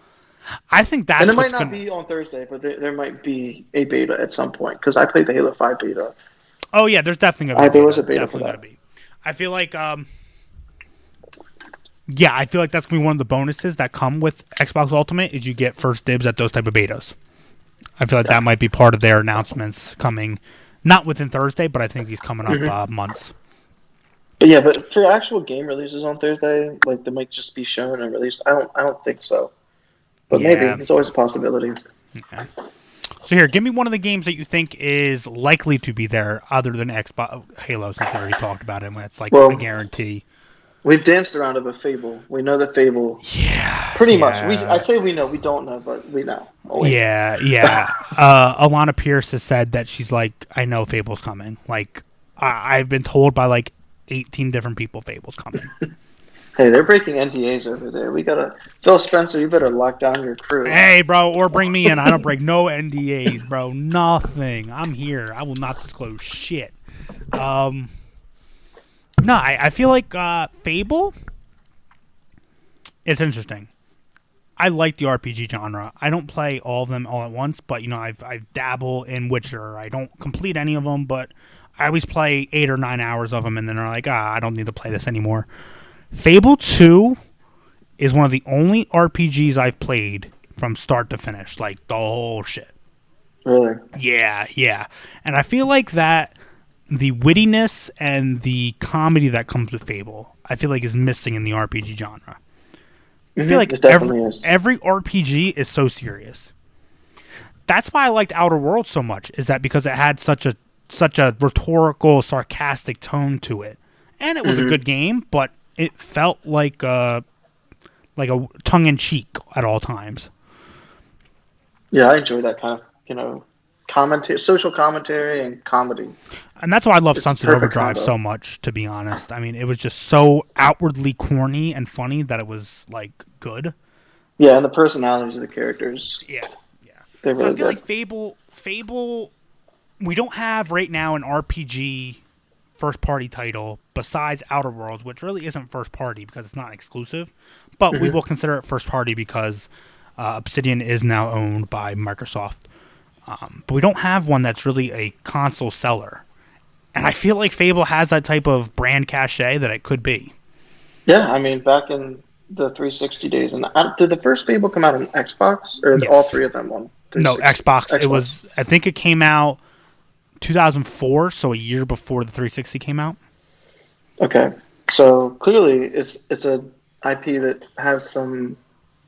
I think that's and it might not be on Thursday, but there might be a beta at some point because I played the Halo 5 beta. Oh yeah, there's definitely gonna be. There was a beta for that. I feel like I feel like that's gonna be one of the bonuses that come with Xbox Ultimate is you get first dibs at those type of betas. I feel like that might be part of their announcements coming, not within Thursday, but I think he's coming up months. Yeah, but for actual game releases on Thursday, like they might just be shown and released. I don't think so. But maybe it's always a possibility. Okay. So here, give me one of the games that you think is likely to be there, other than Xbox Halo, since we already talked about it. When it's like a guarantee. We've danced around it with Fable. We know that Fable. Yeah. Pretty much. I say we know. We don't know, but we know. Yeah. Alana Pierce has said that she's like, I know Fable's coming. Like, I've been told by like 18 different people Fable's coming. Hey, they're breaking NDAs over there. We gotta, Phil Spencer. You better lock down your crew. Hey, bro, or bring me in. I don't break no NDAs, bro. Nothing. I'm here. I will not disclose shit. No, I feel like Fable. It's interesting. I like the RPG genre. I don't play all of them all at once, but I dabble in Witcher. I don't complete any of them, but I always play 8 or 9 hours of them, and then they're like, I don't need to play this anymore. Fable 2 is one of the only RPGs I've played from start to finish, like the whole shit. Really? Yeah. And I feel like that the wittiness and the comedy that comes with Fable, I feel like is missing in the RPG genre. I feel like every RPG is so serious. that's why I liked Outer Worlds so much. Is that because it had such a rhetorical, sarcastic tone to it, and it was a Hmm. good game, but it felt like a tongue in cheek at all times. Yeah, I enjoy that kind of commentary, social commentary, and comedy. And that's why I love It's a Sunset perfect Overdrive combo. so much, to be honest. I mean, it was just so outwardly corny and funny that it was like good. Yeah, and the personalities of the characters, Yeah, yeah. they're So I really feel good. like Fable, we don't have right now an RPG first party title besides Outer Worlds, which really isn't first party because it's not exclusive, but we Hmm. will consider it first party because Obsidian is now owned by Microsoft. But we don't have one that's really a console seller. And I feel like Fable has that type of brand cachet that it could be. Yeah, I mean, back in the 360 days, and did the first Fable come out on Xbox, or all Yes. three of them on No, 360? Xbox. It Xbox. was. I think it came out 2004, so a year before the 360 came out. Okay, so clearly it's a IP that has some,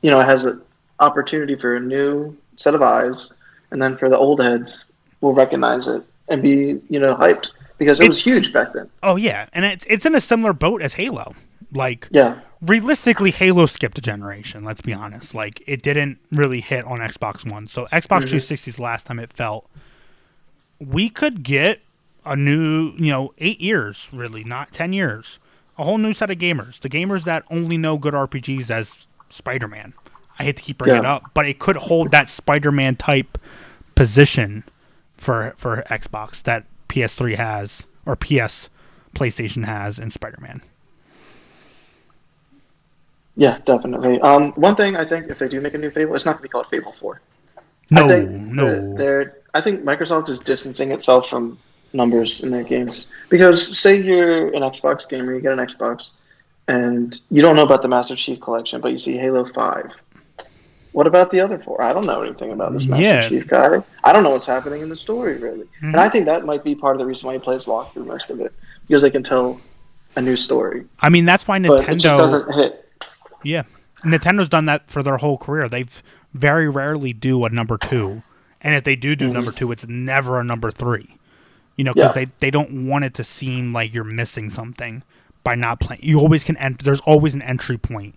it has an opportunity for a new set of eyes, and then for the old heads will recognize it and be hyped because it was It's huge back then. Oh yeah, and it's in a similar boat as Halo. Like Yeah. realistically, Halo skipped a generation. Let's be honest. Like it didn't really hit on Xbox One. So Xbox Hmm. 360's last time it felt we could get a new, 8 years really, not 10 years, a whole new set of gamers. The gamers that only know good RPGs as Spider-Man. I hate to keep bringing it Yeah. up, but it could hold that Spider-Man type position for Xbox that PS3 has or PlayStation has in Spider-Man. Yeah, definitely. One thing I think if they do make a new Fable, it's not going to be called Fable 4. I No, think that no. they're. I think Microsoft is distancing itself from numbers in their games because say you're an Xbox gamer, you get an Xbox, and you don't know about the Master Chief Collection, but you see Halo 5. What about the other four? I don't know anything about this Master Yeah. Chief guy. I don't know what's happening in the story really, and Mhm. I think that might be part of the reason why he plays locked through most of it because they can tell a new story, I mean, that's why but it just Nintendo. doesn't hit. Yeah, Nintendo's done that for their whole career. They've very rarely do a number two, and if they do number Hmm. two, it's never a number three. Because Yeah, they don't want it to seem like you're missing something by not playing. You always can enter. There's always an entry point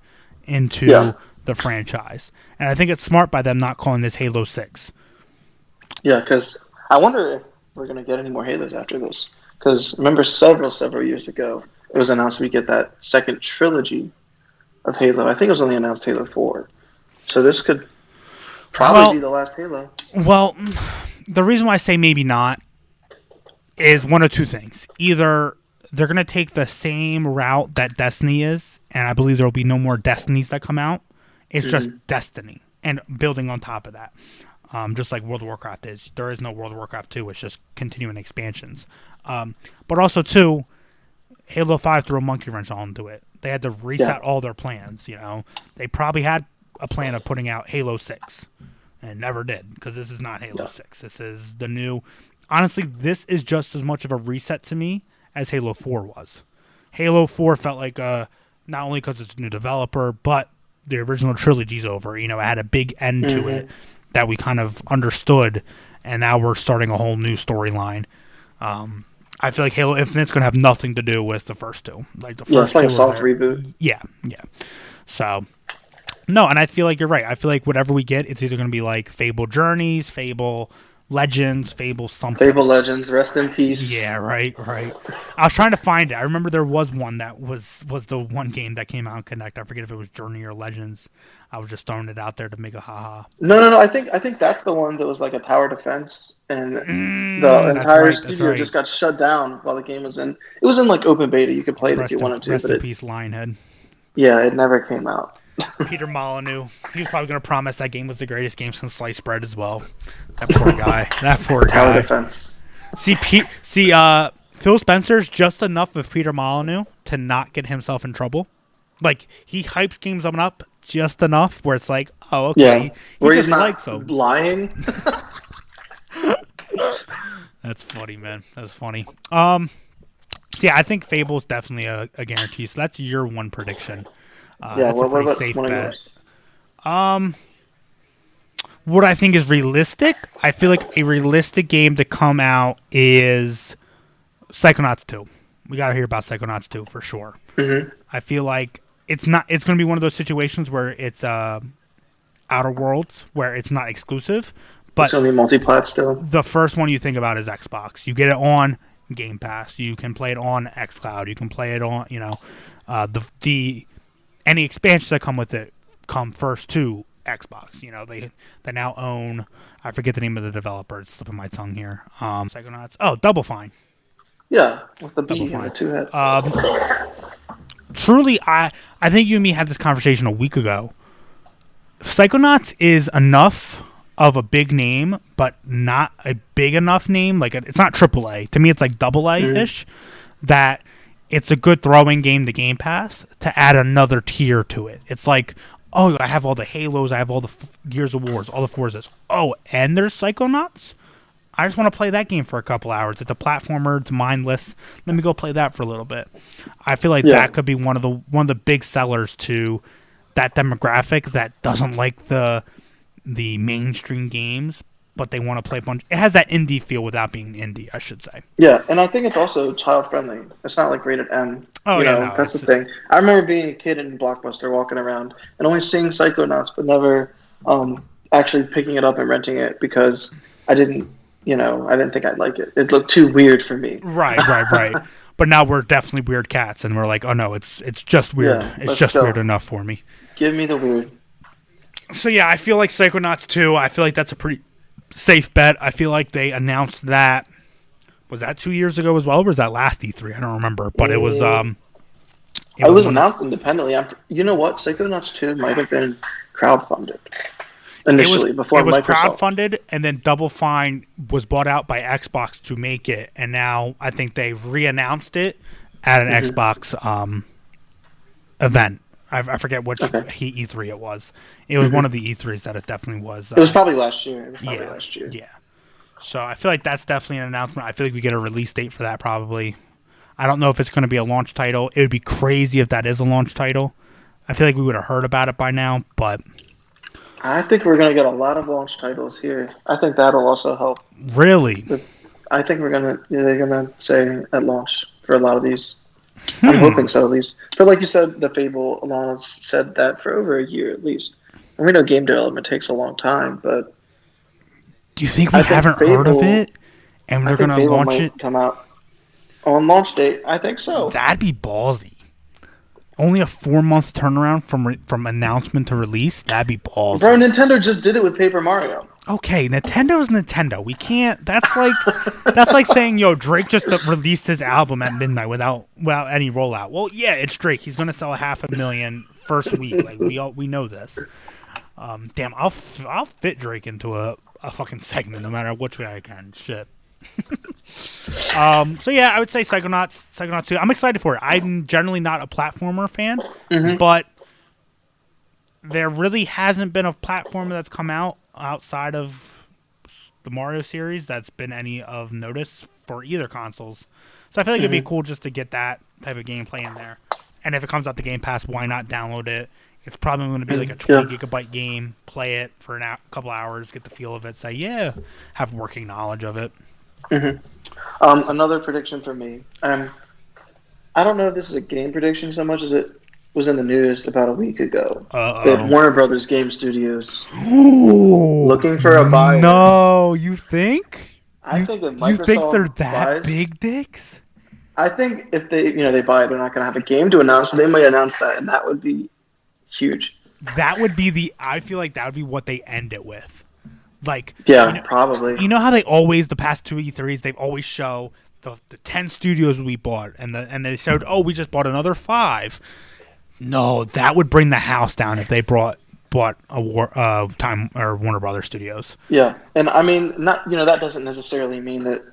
yeah. into the franchise, and I think it's smart by them not calling this Halo 6. Yeah, because I wonder if we're gonna get any more Halos after this. Because remember, several years ago, it was announced we get that second trilogy of Halo. I think it was only announced Halo 4. So this could probably be Well, the last Halo. well, the reason why I say maybe not is one of two things. Either they're going to take the same route that Destiny is, and I believe there will be no more Destinies that come out. It's just Hmm. Destiny and building on top of that. Just like World of Warcraft is. There is no World of Warcraft 2, it's just continuing expansions. But also, too, Halo 5 threw a monkey wrench onto it. They had to Yeah, reset all their plans. They probably had a plan of putting out Halo 6 and never did because this is not Halo yeah, 6. This is the new. Honestly, this is just as much of a reset to me as Halo 4 was. Halo 4 felt like not only because it's a new developer, but the original trilogy's over. It had a big end to it hmm, that we kind of understood, and now we're starting a whole new storyline. I feel like Halo Infinite's going to have nothing to do with the first two. Like the yeah. It's first like a two are soft there. reboot. Yeah, yeah. So no, and I feel like you're right. I feel like whatever we get, it's either going to be like Fable Journeys, Fable Legends, Fable Fable something. Legends, rest in Yeah, peace. right, right. I was trying to find it. I remember there was one that was the one game that came out in Connect. I forget if it was Journey or Legends. I was just throwing it out there to make a haha. No, no, no. I think that's the one that was like a tower defense, and the That's entire right. That's studio right. just got shut down while the game was in. It was in like open beta. You could play it if you wanted to, Rest but in it peace, Lionhead. yeah, it never came out. Peter Molyneux. He was probably going to promise that game was the greatest game since sliced bread as well. That poor guy. That poor Tower guy. defense. Phil Spencer's just enough of Peter Molyneux to not get himself in trouble. Like he hypes games up just enough where it's like, oh, Yeah, okay, he where he's just not likes them. lying. That's funny, man. That's funny. So yeah, I think Fable's definitely a guarantee. So that's your one prediction. Yeah. That's a What pretty about safe one of bet. yours? Um, What I think is realistic, I feel like a realistic game to come out is Psychonauts 2. We got to hear about Psychonauts 2 for sure. Mm-hmm. I feel like it's going to be one of those situations where it's Outer Worlds, where it's not exclusive. But it's only multi-plat still. The first one you think about is Xbox. You get it on Game Pass. You can play it on xCloud. You can play it on, the any expansions that come with it come first to Xbox. They now own, I forget the name of the developer. It's slipping my tongue here. Psychonauts. Oh, Double Fine. Yeah, with the B and the two heads. Truly, I think you and me had this conversation a week ago. Psychonauts is enough of a big name, but not a big enough name. Like, it's not AAA. To me, it's like AA-ish. That it's a good throwing game to Game Pass to add another tier to it. It's like, oh, I have all the Halos, I have all the Gears of Wars, all the Forzas. Oh, and there's Psychonauts? I just want to play that game for a couple hours. It's a platformer. It's mindless. Let me go play that for a little bit. I feel like that could be one of the big sellers to that demographic that doesn't like the mainstream games, but they want to play a bunch. It has that indie feel without being indie, I should say. Yeah, and I think it's also child friendly. It's not like rated M. Oh, no, that's the thing. I remember being a kid in Blockbuster, walking around and only seeing Psychonauts, but never actually picking it up and renting it because I didn't think I'd like it. It looked too weird for me. Right. But now we're definitely weird cats, and we're like, oh no, it's just weird. Yeah, it's just weird enough for me. Give me the weird. So yeah, I feel like Psychonauts 2, I feel like that's a pretty safe bet. I feel like they announced that. Was that 2 years ago as well, or was that last E3? I don't remember, but it was. It was announced independently. You know what? Psychonauts 2 might have been crowdfunded initially before Microsoft. It was crowdfunded, and then Double Fine was bought out by Xbox to make it, and now I think they've re-announced it at an Xbox event. I forget which E3 it was. It was one of the E3s that it definitely was. It was probably last year. Yeah. So I feel like that's definitely an announcement. I feel like we get a release date for that probably. I don't know if it's going to be a launch title. It would be crazy if that is a launch title. I feel like we would have heard about it by now, but I think we're going to get a lot of launch titles here. I think that'll also help. Really? I think they're going to say at launch for a lot of these. I'm hoping so, at least. But like you said, the Fable, Alana said that for over a year at least. And we know game development takes a long time, but do you think we haven't heard of it? And they're going to launch it? Come out on launch date. I think so. That'd be ballsy. Only a 4-month turnaround from announcement to release? That'd be ballsy. Bro, Nintendo just did it with Paper Mario. Okay, Nintendo's Nintendo. We can't. That's like saying, yo, Drake just released his album at midnight without any rollout. Well, yeah, it's Drake. He's gonna sell 500,000 first week. Like we know this. Damn, I'll fit Drake into a fucking segment no matter which way I can. Shit. So yeah, I would say Psychonauts 2. I'm excited for it. I'm generally not a platformer fan, but there really hasn't been a platformer that's come out outside of the Mario series that's been any of notice for either consoles. So I feel like it'd be cool just to get that type of gameplay in there. And if it comes out the Game Pass, why not download it? It's probably going to be like a 20 gigabyte game. Play it for a couple hours, get the feel of it, say, yeah, have working knowledge of it. Another prediction for me. I don't know if this is a game prediction so much as it was in the news about a week ago. That Warner Brothers Game Studios looking for a buyer. No, you think? I think that Microsoft you think they're that big dicks? I think if they buy it, they're not going to have a game to announce. But they might announce that, and that would be huge. That would be I feel like that would be what they end it with. Like, probably. You know how they always, the past 2 E3s, they always show the 10 studios we bought, and they showed, we just bought another 5. No, that would bring the house down if they bought Warner Brothers Studios. Yeah, and I mean, that doesn't necessarily mean that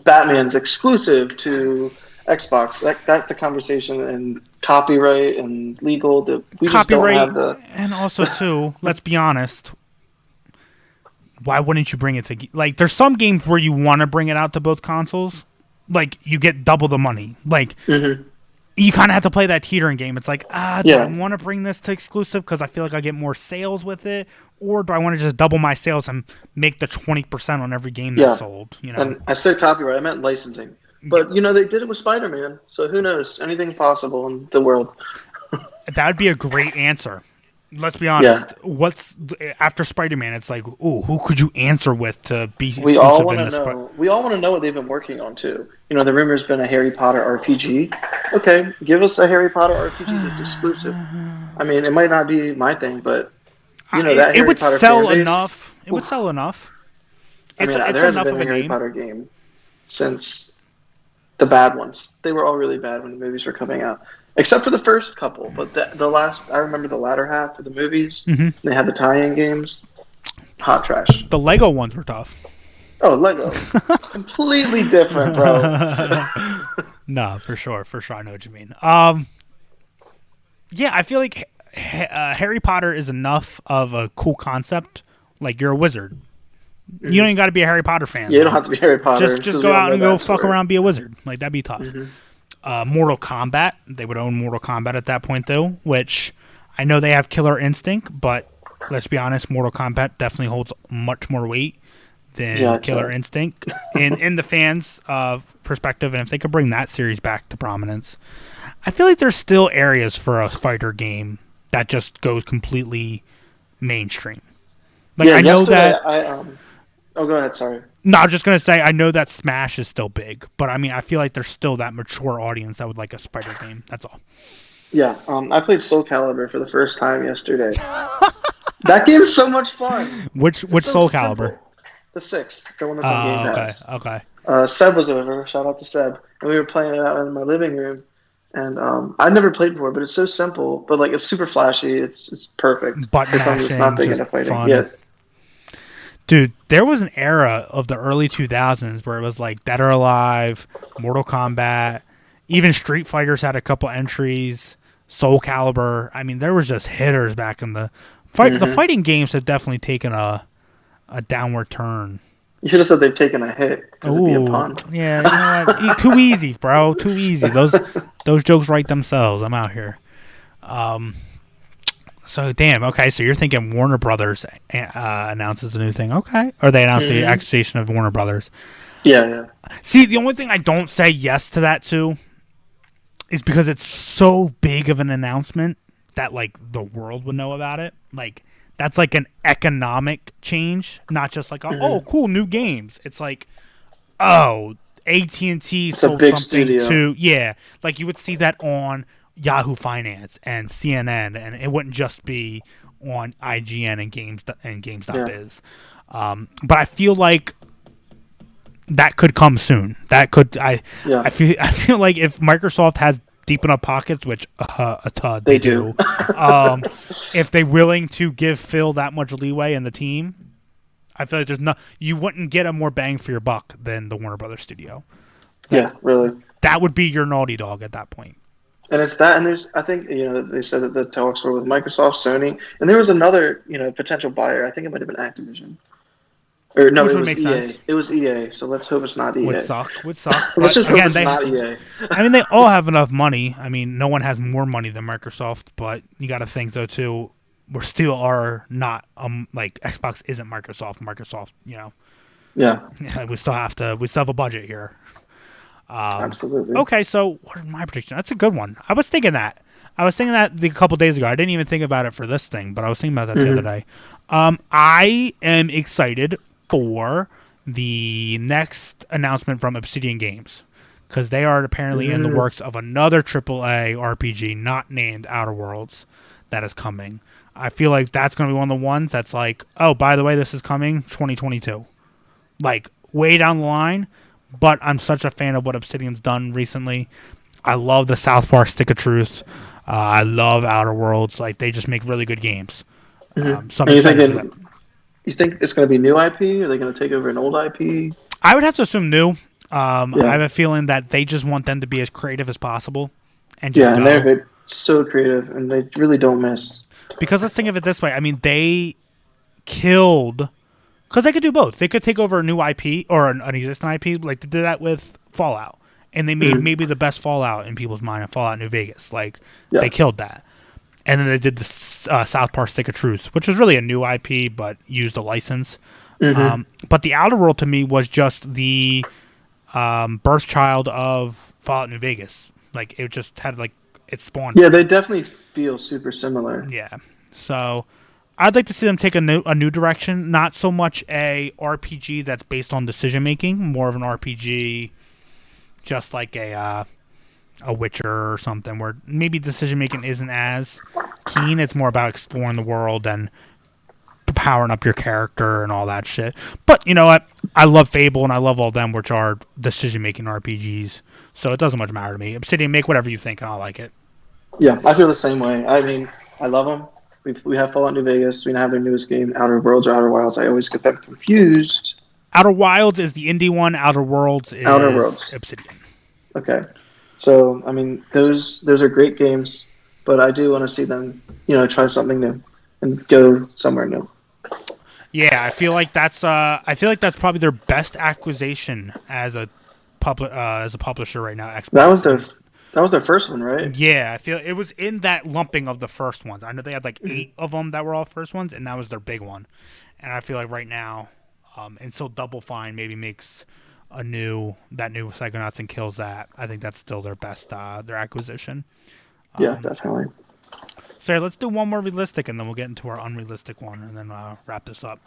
Batman's exclusive to Xbox. That's a conversation in copyright and legal that we just don't have the. And also too, let's be honest. Why wouldn't you bring it to there's some games where you want to bring it out to both consoles, like you get double the money. Like you kind of have to play that teetering game. It's like, do I Yeah, want to bring this to exclusive because I feel like I get more sales with it, or do I want to just double my sales and make the 20% on every game that's yeah. sold? You know, And I said copyright, I meant licensing. yeah, But they did it with Spider-Man, so who knows? Anything's possible in the world. that would be a great answer. Let's be Yeah, honest. What's after Spider-Man? It's like, ooh, who could you answer with to be we all exclusive want in to this? know. We all want to know what they've been working on too. The rumor's been a Harry Potter RPG. Okay, give us a Harry Potter RPG that's exclusive. I mean, it might not be my thing, but that It Harry would Potter fan sell base. enough. It would Oof. sell enough. I mean, It's there hasn't enough been of a a Harry name. Potter game since the bad ones. They were all really bad when the movies were coming out, except for the first couple. But the last, I remember the latter half of the movies. Hmm. They had the tie-in games. Hot trash. The Lego ones were tough. Oh, Lego, completely different, bro. No, for sure, for sure. I know what you mean. Yeah, I feel like Harry Potter is enough of a cool concept. Like you're a wizard. You don't even got to be a Harry Potter fan. Yeah, you don't Like, have to be Harry Potter. just 'cause we go all out know and go that fuck story. around, be a wizard. Like that'd be tough. Hmm. Mortal Kombat. They would own Mortal Kombat at that point, though. Which I know they have Killer Instinct, but let's be honest, Mortal Kombat definitely holds much more weight than Yeah, I'd Killer say. Instinct in the fans' perspective. And if they could bring that series back to prominence, I feel like there's still areas for a fighter game that just goes completely mainstream. Like Yeah, I know yesterday that. Oh, go ahead. Sorry. No, I was just gonna say I know that Smash is still big, but I mean I feel like there's still that mature audience that would like a spider game. That's all. Yeah, I played Soul Calibur for the first time yesterday. That game's so much fun. Which It's so Soul Calibur? simple. The sixth, the one that's on Game Oh, okay, Pass. okay. Seb was over. Shout out to Seb, and we were playing it out in my living room. And I'd never played before, but it's so simple. But like it's super flashy. It's perfect Button for someone that's not mashing, big just into fighting. fun. Yes. Dude, there was an era of the early 2000s where it was like Dead or Alive, Mortal Kombat, even Street Fighters had a couple entries, Soul Calibur. I mean, there was just hitters back in the fight. The Hmm. fighting games have definitely taken a downward turn. You should have said they've taken a hit because it'd be a Ooh, pun. yeah, you know what? Too easy, bro. Too easy. Those jokes write themselves. I'm out here. So damn. Okay, so you're thinking Warner Brothers announces a new thing? Okay, or they announced the Hmm. accusation of Warner Brothers. Yeah, yeah. See, the only thing I don't say yes to that too is because it's so big of an announcement that like the world would know about it. Like that's like an economic change, not just like oh cool new games. It's like oh AT&T It's a sold big something studio. to yeah, like you would see that on Yahoo Finance and CNN, and it wouldn't just be on IGN and GameStop.biz. But I feel like that could come soon. That could Yeah. I feel like if Microsoft has deep enough pockets, which they do, if they're willing to give Phil that much leeway in the team, I feel like you wouldn't get a more bang for your buck than the Warner Brothers studio. Yeah, really. That would be your Naughty Dog at that point. And it's that, and I think they said that the talks were with Microsoft, Sony, and there was another potential buyer. I think it might have been Activision, or no, Which it would was make EA. sense. It was EA. So let's hope it's not EA. Would suck. Let's But just hope again, it's not EA. I mean, they all have enough money. I mean, no one has more money than Microsoft, but you got to think though too. We still are not like Xbox isn't Microsoft. Microsoft, Yeah, we still have a budget here. absolutely. Okay, so what are my predictions? That's a good one. I was thinking that a couple days ago. I didn't even think about it for this thing, but I was thinking about that the other day. I am excited for the next announcement from Obsidian Games because they are apparently in the works of another AAA RPG not named Outer Worlds that is coming. I feel like that's going to be one of the ones that's like, oh, by the way, this is coming 2022. Like, way down the line, but I'm such a fan of what Obsidian's done recently. I love the South Park Stick of Truth. I love Outer Worlds. Like, they just make really good games. So I'm And you excited for that. think it's going to be new IP? Are they going to take over an old IP? I would have to assume new. I Yeah. have a feeling that they just want them to be as creative as possible and just Yeah, and go. they're so creative, and they really don't miss. Because let's think of it this way. I mean, they killed... Because they could do both. They could take over a new IP or an existing IP, like they did that with Fallout. and they made maybe the best Fallout in people's mind, Fallout New Vegas. Like Yeah. they killed that. And then they did the South Park Stick of Truth, which was really a new IP, but used a license. But the Outer World to me was just the birth child of Fallout New Vegas. Like it just had like it spawned. Yeah, they definitely feel super similar. Yeah. So I'd like to see them take a new direction. Not so much a RPG that's based on decision making, more of an RPG, just like a Witcher or something, where maybe decision making isn't as keen. It's more about exploring the world and powering up your character and all that shit. But you know what? I love Fable and I love all them, which are decision making RPGs. So it doesn't much matter to me. Obsidian, make whatever you think, and I'll like it. Yeah, I feel the same way. I mean, I love them. We have Fallout New Vegas. We now have their newest game, Outer Worlds or Outer Wilds. I always get them confused. Outer Wilds is the indie one. Outer Worlds is Outer Worlds. Obsidian. Okay. So, I mean, those are great games, but I do want to see them, try something new and go somewhere new. Yeah, I feel like that's probably their best acquisition as a publisher right now. Xbox. That was their first one, right? Yeah, I feel it was in that lumping of the first ones. I know they had like 8 of them that were all first ones, and that was their big one. And I feel like right now, until Double Fine maybe makes that new Psychonauts and kills that, I think that's still their best their acquisition. Yeah, definitely. So let's do one more realistic, and then we'll get into our unrealistic one, and then wrap this up.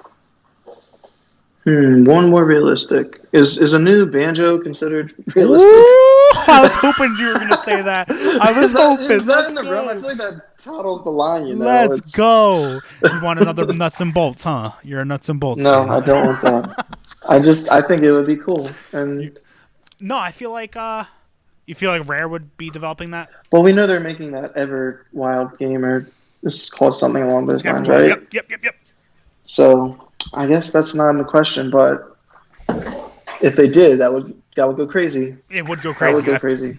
One more realistic. Is a new Banjo considered realistic? I was hoping you were going to say that. I was hoping. Is that in the realm? I feel like that toddles the line, Let's go. You want another nuts and bolts, huh? You're a nuts and bolts. No, I don't want that. I think it would be cool. And no, I feel like you feel like Rare would be developing that. Well, we know they're making that Ever Wild game, or it's called something along those lines, right? Yep. So I guess that's not in the question, but if they did, that would go crazy. It would go crazy. That would go crazy.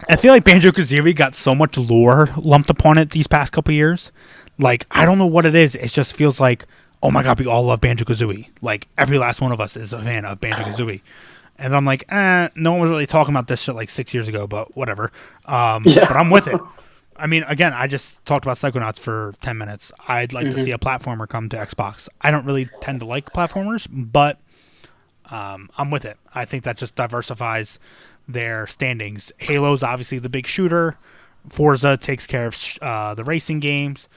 I feel like Banjo-Kazooie got so much lore lumped upon it these past couple years. Like, I don't know what it is. It just feels like, oh my god, we all love Banjo-Kazooie. Like, every last one of us is a fan of Banjo-Kazooie. And I'm like, no one was really talking about this shit like 6 years ago, but whatever. But I'm with it. I mean, again, I just talked about Psychonauts for 10 minutes. I'd like to see a platformer come to Xbox. I don't really tend to like platformers, but I'm with it. I think that just diversifies their standings. Halo's obviously the big shooter. Forza takes care of the racing games.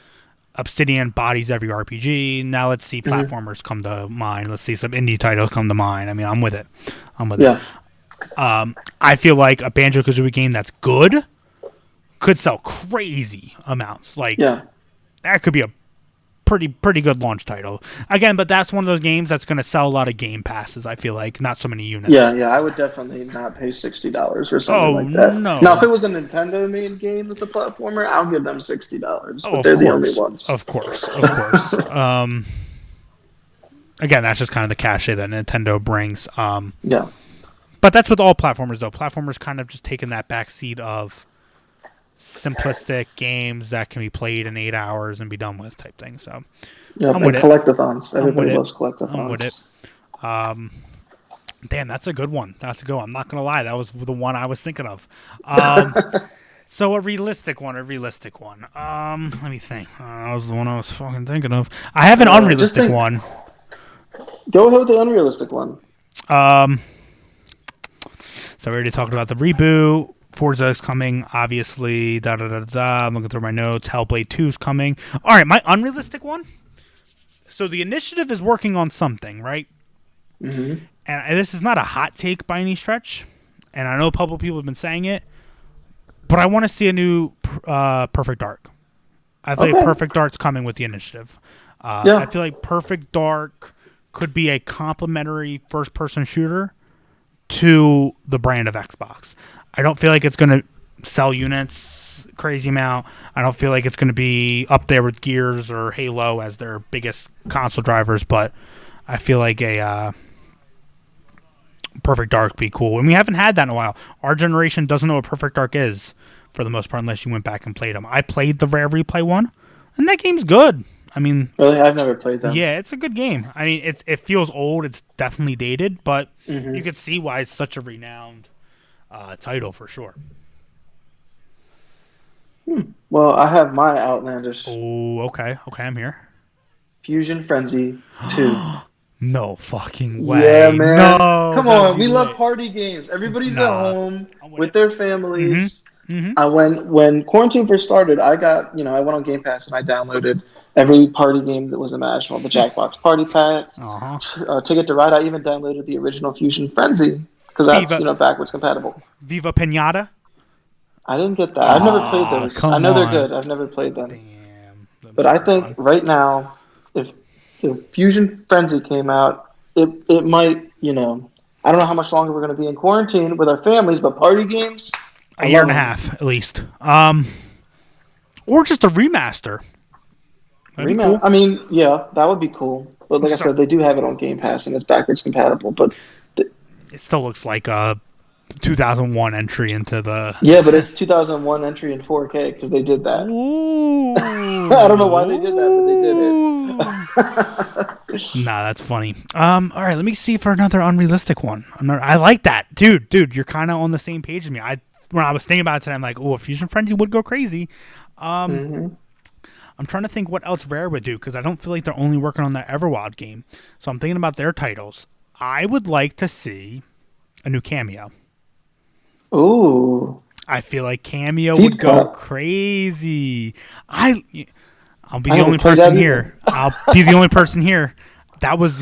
Obsidian bodies every RPG. Now let's see platformers come to mind. Let's see some indie titles come to mind. I mean, I'm with it. Yeah. I feel like a Banjo-Kazooie game that's good could sell crazy amounts. Like, that could be a pretty good launch title. Again, but that's one of those games that's going to sell a lot of game passes, I feel like. Not so many units. Yeah, I would definitely not pay $60 for something like that. No. Now, if it was a Nintendo-made game that's a platformer, I'll give them $60. But they're the only ones. Of course. Again, that's just kind of the cachet that Nintendo brings. Yeah. But that's with all platformers, though. Platformers kind of just taking that backseat of simplistic games that can be played in 8 hours and be done with type thing. So I'm with collectathons. Everybody loves collectathons. I'm with it. Damn, that's a good one. I'm not gonna lie, that was the one I was thinking of. So a realistic one. Let me think. That was the one I was fucking thinking of. I have an unrealistic one. Go ahead with the unrealistic one. So we already talked about the reboot. Forza is coming, obviously. I'm looking through my notes. Hellblade 2 is coming. All right, my unrealistic one. So the initiative is working on something, right? Mm-hmm. And this is not a hot take by any stretch. And I know a couple of people have been saying it. But I want to see a new Perfect Dark. I feel like Perfect Dark's coming with the initiative. I feel like Perfect Dark could be a complementary first-person shooter to the brand of Xbox. I don't feel like it's going to sell units crazy amount. I don't feel like it's going to be up there with Gears or Halo as their biggest console drivers, but I feel like a Perfect Dark would be cool. And we haven't had that in a while. Our generation doesn't know what Perfect Dark is for the most part unless you went back and played them. I played the Rare Replay one, and that game's good. I mean, really, I've never played that. Yeah, it's a good game. I mean, it feels old. It's definitely dated, but you could see why it's such a renowned title for sure. Well, I have my outlandish Oh, okay, I'm here. Fusion Frenzy 2. No fucking Yeah, way. man. No, Come that'd on. be We love lit. party games. Everybody's at Nah, home I'm with with it. their Mm-hmm. families. Mm-hmm. I went when quarantine first started. I went on Game Pass and I downloaded every party game that was imaginable. The Jackbox Party Packs, Uh-huh. Ticket to Ride. I even downloaded the original Fusion Frenzy because that's Viva backwards compatible. Viva Pinata. I didn't get that. I've never played Ah, those. I come know they're on. good. I've never played them. Damn. Them But shits I are think fun. right now, if the Fusion Frenzy came out, it might, I don't know how much longer we're going to be in quarantine with our families, but party games, I A year love and a them. half, at least. Or just a remaster. That'd be Rematch. cool. I mean, yeah, that would be cool. But like I Just a, said, they do have it on Game Pass and it's backwards compatible. But it still looks like a 2001 entry into the. yeah, but it's 2001 entry in 4K because they did that. Ooh. I don't know why they did that, but they did it. Nah, that's funny. All right, let me see for another unrealistic one. I like that, dude. Dude, you're kind of on the same page as me. When I was thinking about it today, I'm like, oh, a Fusion Frenzy would go crazy. hmm I'm trying to think what else Rare would do because I don't feel like they're only working on that Everwild game. So I'm thinking about their titles. I would like to see a new Cameo. Ooh, I feel like Cameo Deep would go Cut. crazy. I'll be I the only haven't played person that either. here. I'll be the only person here. That was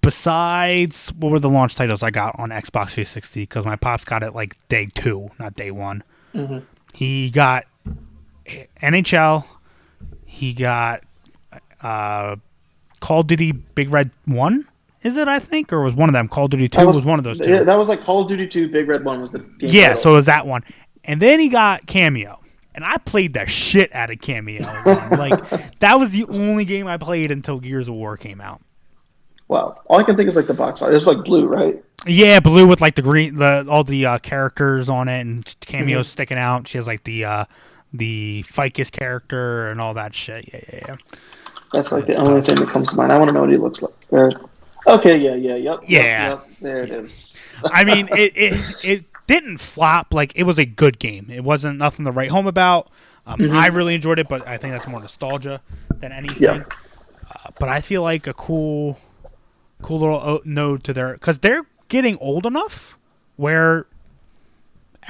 besides what were the launch titles I got on Xbox 360 because my pops got it like day 2, not day 1. hmm He got NHL. He got Call of Duty Big Red 1. Is it, I think, or was one of them? Call of Duty 2 was one of those two. That was like Call of Duty 2 Big Red 1 was the game Yeah, title. so it was that one. And then he got Cameo. And I played the shit out of Cameo. Like, that was the only game I played until Gears of War came out. Wow. All I can think is like the box art. It's like blue, right? Yeah, blue with like the green, all the characters on it, and Cameo's sticking out. She has like the Ficus character and all that shit. Yeah. That's like the That's only tough. thing that comes to mind. I want to know what he looks like. Okay, yep. Yeah. There it is. I mean, it didn't flop. Like, it was a good game. It wasn't nothing to write home about. I really enjoyed it, but I think that's more nostalgia than anything. Yeah. But I feel like a cool little node to their, because they're getting old enough where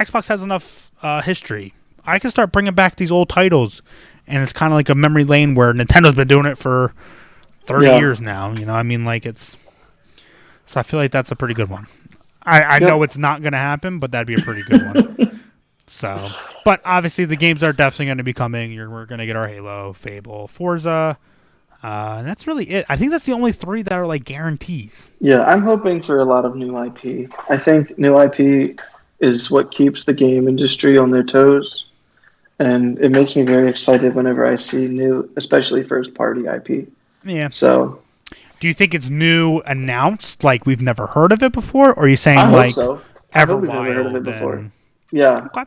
Xbox has enough history. I can start bringing back these old titles, and it's kind of like a memory lane where Nintendo's been doing it for 30 years now. You know, I mean, like it's. So I feel like that's a pretty good one. I know it's not going to happen, but that'd be a pretty good one. So, but obviously the games are definitely going to be coming. We're going to get our Halo, Fable, Forza. And that's really it. I think that's the only 3 that are like guarantees. Yeah, I'm hoping for a lot of new IP. I think new IP is what keeps the game industry on their toes. And it makes me very excited whenever I see new, especially first party IP. Yeah. So Do you think it's new announced, like we've never heard of it before, or are you saying I hope like so. I hope we've never heard of Everwild it before. and Yeah. okay.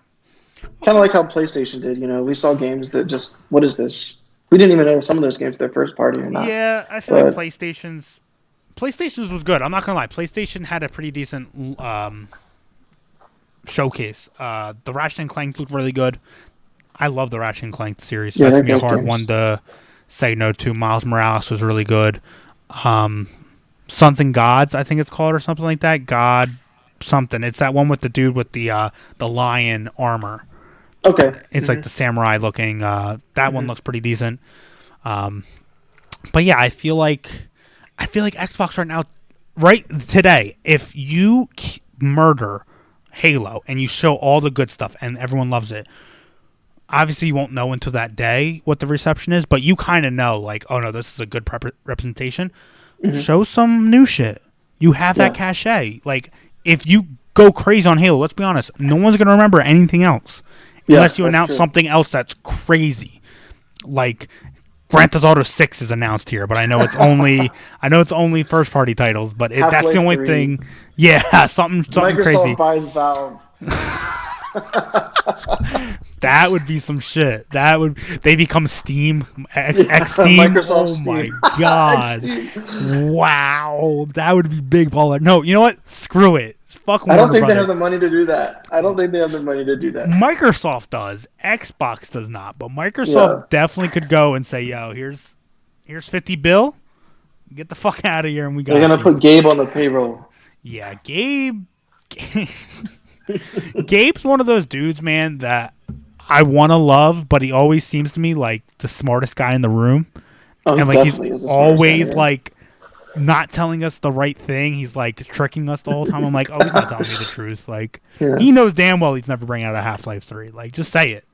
Kind of like how PlayStation did. We saw games that just, what is this? We didn't even know some of those games they're first party or not. Yeah, I feel like But PlayStation's was good. I'm not gonna lie. PlayStation had a pretty decent showcase. The Ratchet and Clank looked really good. I love the Ratchet and Clank series. So yeah, that's they're gonna be a great hard games. one to say no to. Miles Morales was really good. Sons and Gods, I think it's called, or something like that. God something. It's that one with the dude with the lion armor. Okay. It's like the samurai looking. That one looks pretty decent. But yeah, I feel like Xbox right now, right today, if you murder Halo and you show all the good stuff and everyone loves it, obviously you won't know until that day what the reception is, but you kind of know, like, oh no, this is a good representation. Show some new shit. You have that cachet. Like, if you go crazy on Halo, let's be honest, no one's going to remember anything else. Unless you that's announce true. something else that's crazy. Like Grand Theft Auto 6 is announced here, but I know it's only first party titles, but that's Half-Life the only 3. thing. Yeah, something Microsoft crazy. buys Valve. That would be some shit. They become Steam, X Steam. Microsoft Oh Steam. my god! Steam. Wow, that would be big baller. No, you know what? Screw it. fuck I don't Warner think they have Brothers. the money to do that. I don't think they have the money to do that. Microsoft does. Xbox does not. But Yeah. Microsoft definitely could go and say, "Yo, here's 50 bill. Get the fuck out of here, and we They're got gonna you." put Gabe on the payroll. Yeah, Gabe. Gabe's one of those dudes, man, that I want to love, but he always seems to me like the smartest guy in the room, Oh, he and like he's definitely is the smartest guy in always the room. like not telling us the right thing. He's like tricking us the whole time. I'm like, oh, he's not telling me the truth. Like Yeah. he knows damn well he's never bringing out a Half-Life 3. Like just say it.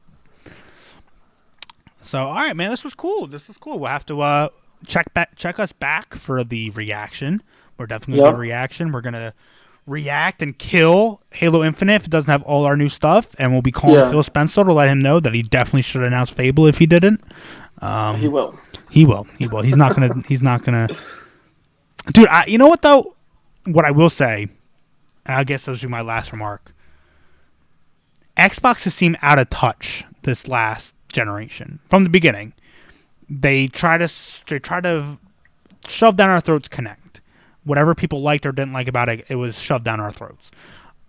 So all right, man, this was cool. This was cool. We'll have to check us back for the reaction. We're definitely gonna do a reaction. We're gonna react and kill Halo Infinite if it doesn't have all our new stuff, and we'll be calling Phil Spencer to let him know that he definitely should announce Fable if he didn't. He will. He will. He will. He's not gonna. He's not gonna. Dude, you know what though? What I will say, and I guess this will be my last remark. Xbox has seemed out of touch this last generation from the beginning. They try to shove down our throats Connect. Whatever people liked or didn't like about it, it was shoved down our throats.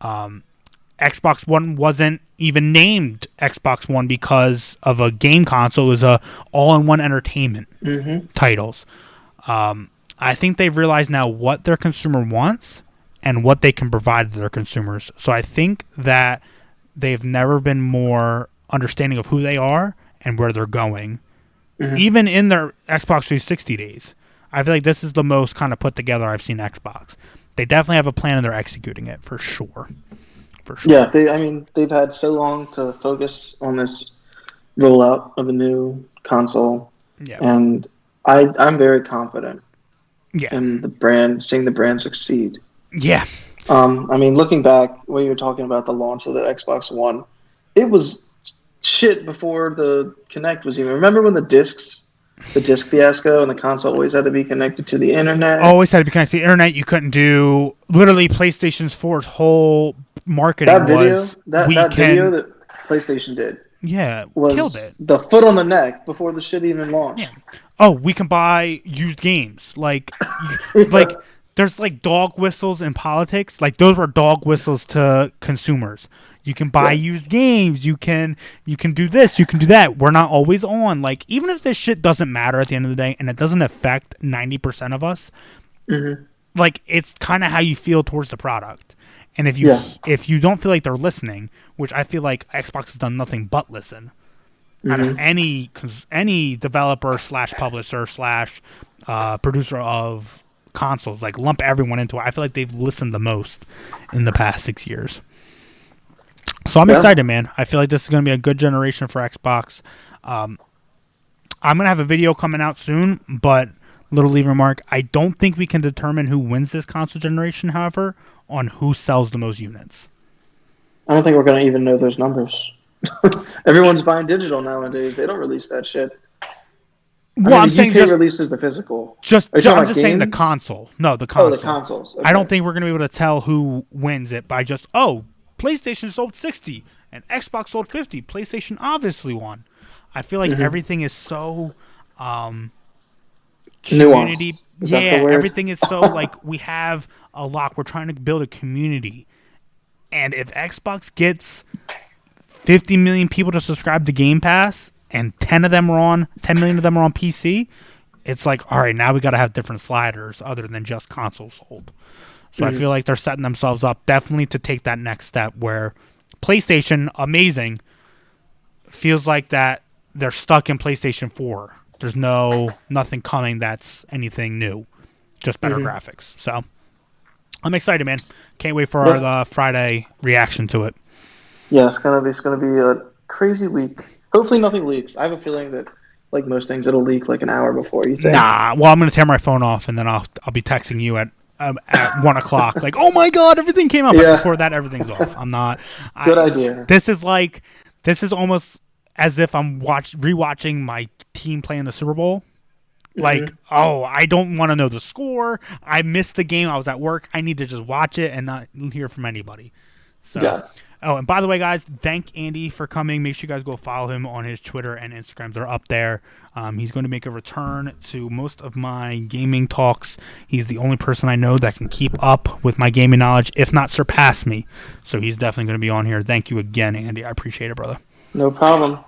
Xbox One wasn't even named Xbox One because of a game console. It was a all-in-one entertainment titles. I think they've realized now what their consumer wants and what they can provide to their consumers. So I think that they've never been more understanding of who they are and where they're going. Even in their Xbox 360 days, I feel like this is the most kind of put together I've seen Xbox. They definitely have a plan and they're executing it for sure. For sure. Yeah, they've had so long to focus on this rollout of a new console, and I'm very confident in the brand, seeing the brand succeed. Yeah. Looking back, when you were talking about the launch of the Xbox One, it was shit before the Kinect was even. Remember when the disc fiasco and the console always had to be connected to the internet? Always had to be connected to the internet. You couldn't do literally PlayStation 4's whole marketing. That video that PlayStation did. Yeah, was killed it. The foot on the neck before the shit even launched. Yeah. Oh, we can buy used games. Like there's like dog whistles in politics. Like those were dog whistles to consumers. You can buy used games. You can do this. You can do that. We're not always on. Like even if this shit doesn't matter at the end of the day and it doesn't affect 90% of us, like it's kind of how you feel towards the product. And if you don't feel like they're listening, which I feel like Xbox has done nothing but listen, out of any developer / publisher / producer of consoles, like lump everyone into it. I feel like they've listened the most in the past 6 years. So I'm excited, man. I feel like this is going to be a good generation for Xbox. I'm going to have a video coming out soon, but little leave remark, I don't think we can determine who wins this console generation, however, on who sells the most units. I don't think we're going to even know those numbers. Everyone's buying digital nowadays. They don't release that shit. Well, I'm saying UK releases the physical. I'm just saying the console. No, the console. Oh, the consoles. Okay. I don't think we're going to be able to tell who wins it by just, PlayStation sold 60 and Xbox sold 50. PlayStation obviously won. I feel like everything is so community. Everything is so like we have a lock. We're trying to build a community. And if Xbox gets 50 million people to subscribe to Game Pass and 10 million of them are on PC, it's like, all right, now we got to have different sliders other than just consoles sold. So I feel like they're setting themselves up definitely to take that next step where PlayStation, amazing, feels like that they're stuck in PlayStation 4. There's nothing coming that's anything new, just better graphics. So I'm excited, man. Can't wait for our Friday reaction to it. Yeah, it's gonna be a crazy week. Hopefully nothing leaks. I have a feeling that, like most things, it'll leak like an hour before you think. Nah, well, I'm gonna tear my phone off and then I'll be texting you at 1:00. Like, oh my god, everything came up. But before that, everything's off. I'm not. Good idea. This is almost as if I'm rewatching my team playing the Super Bowl. Like, I don't want to know the score. I missed the game. I was at work. I need to just watch it and not hear from anybody. So. Yeah. Oh, and by the way, guys, thank Andy for coming. Make sure you guys go follow him on his Twitter and Instagram. They're up there. He's going to make a return to most of my gaming talks. He's the only person I know that can keep up with my gaming knowledge, if not surpass me. So he's definitely going to be on here. Thank you again, Andy. I appreciate it, brother. No problem.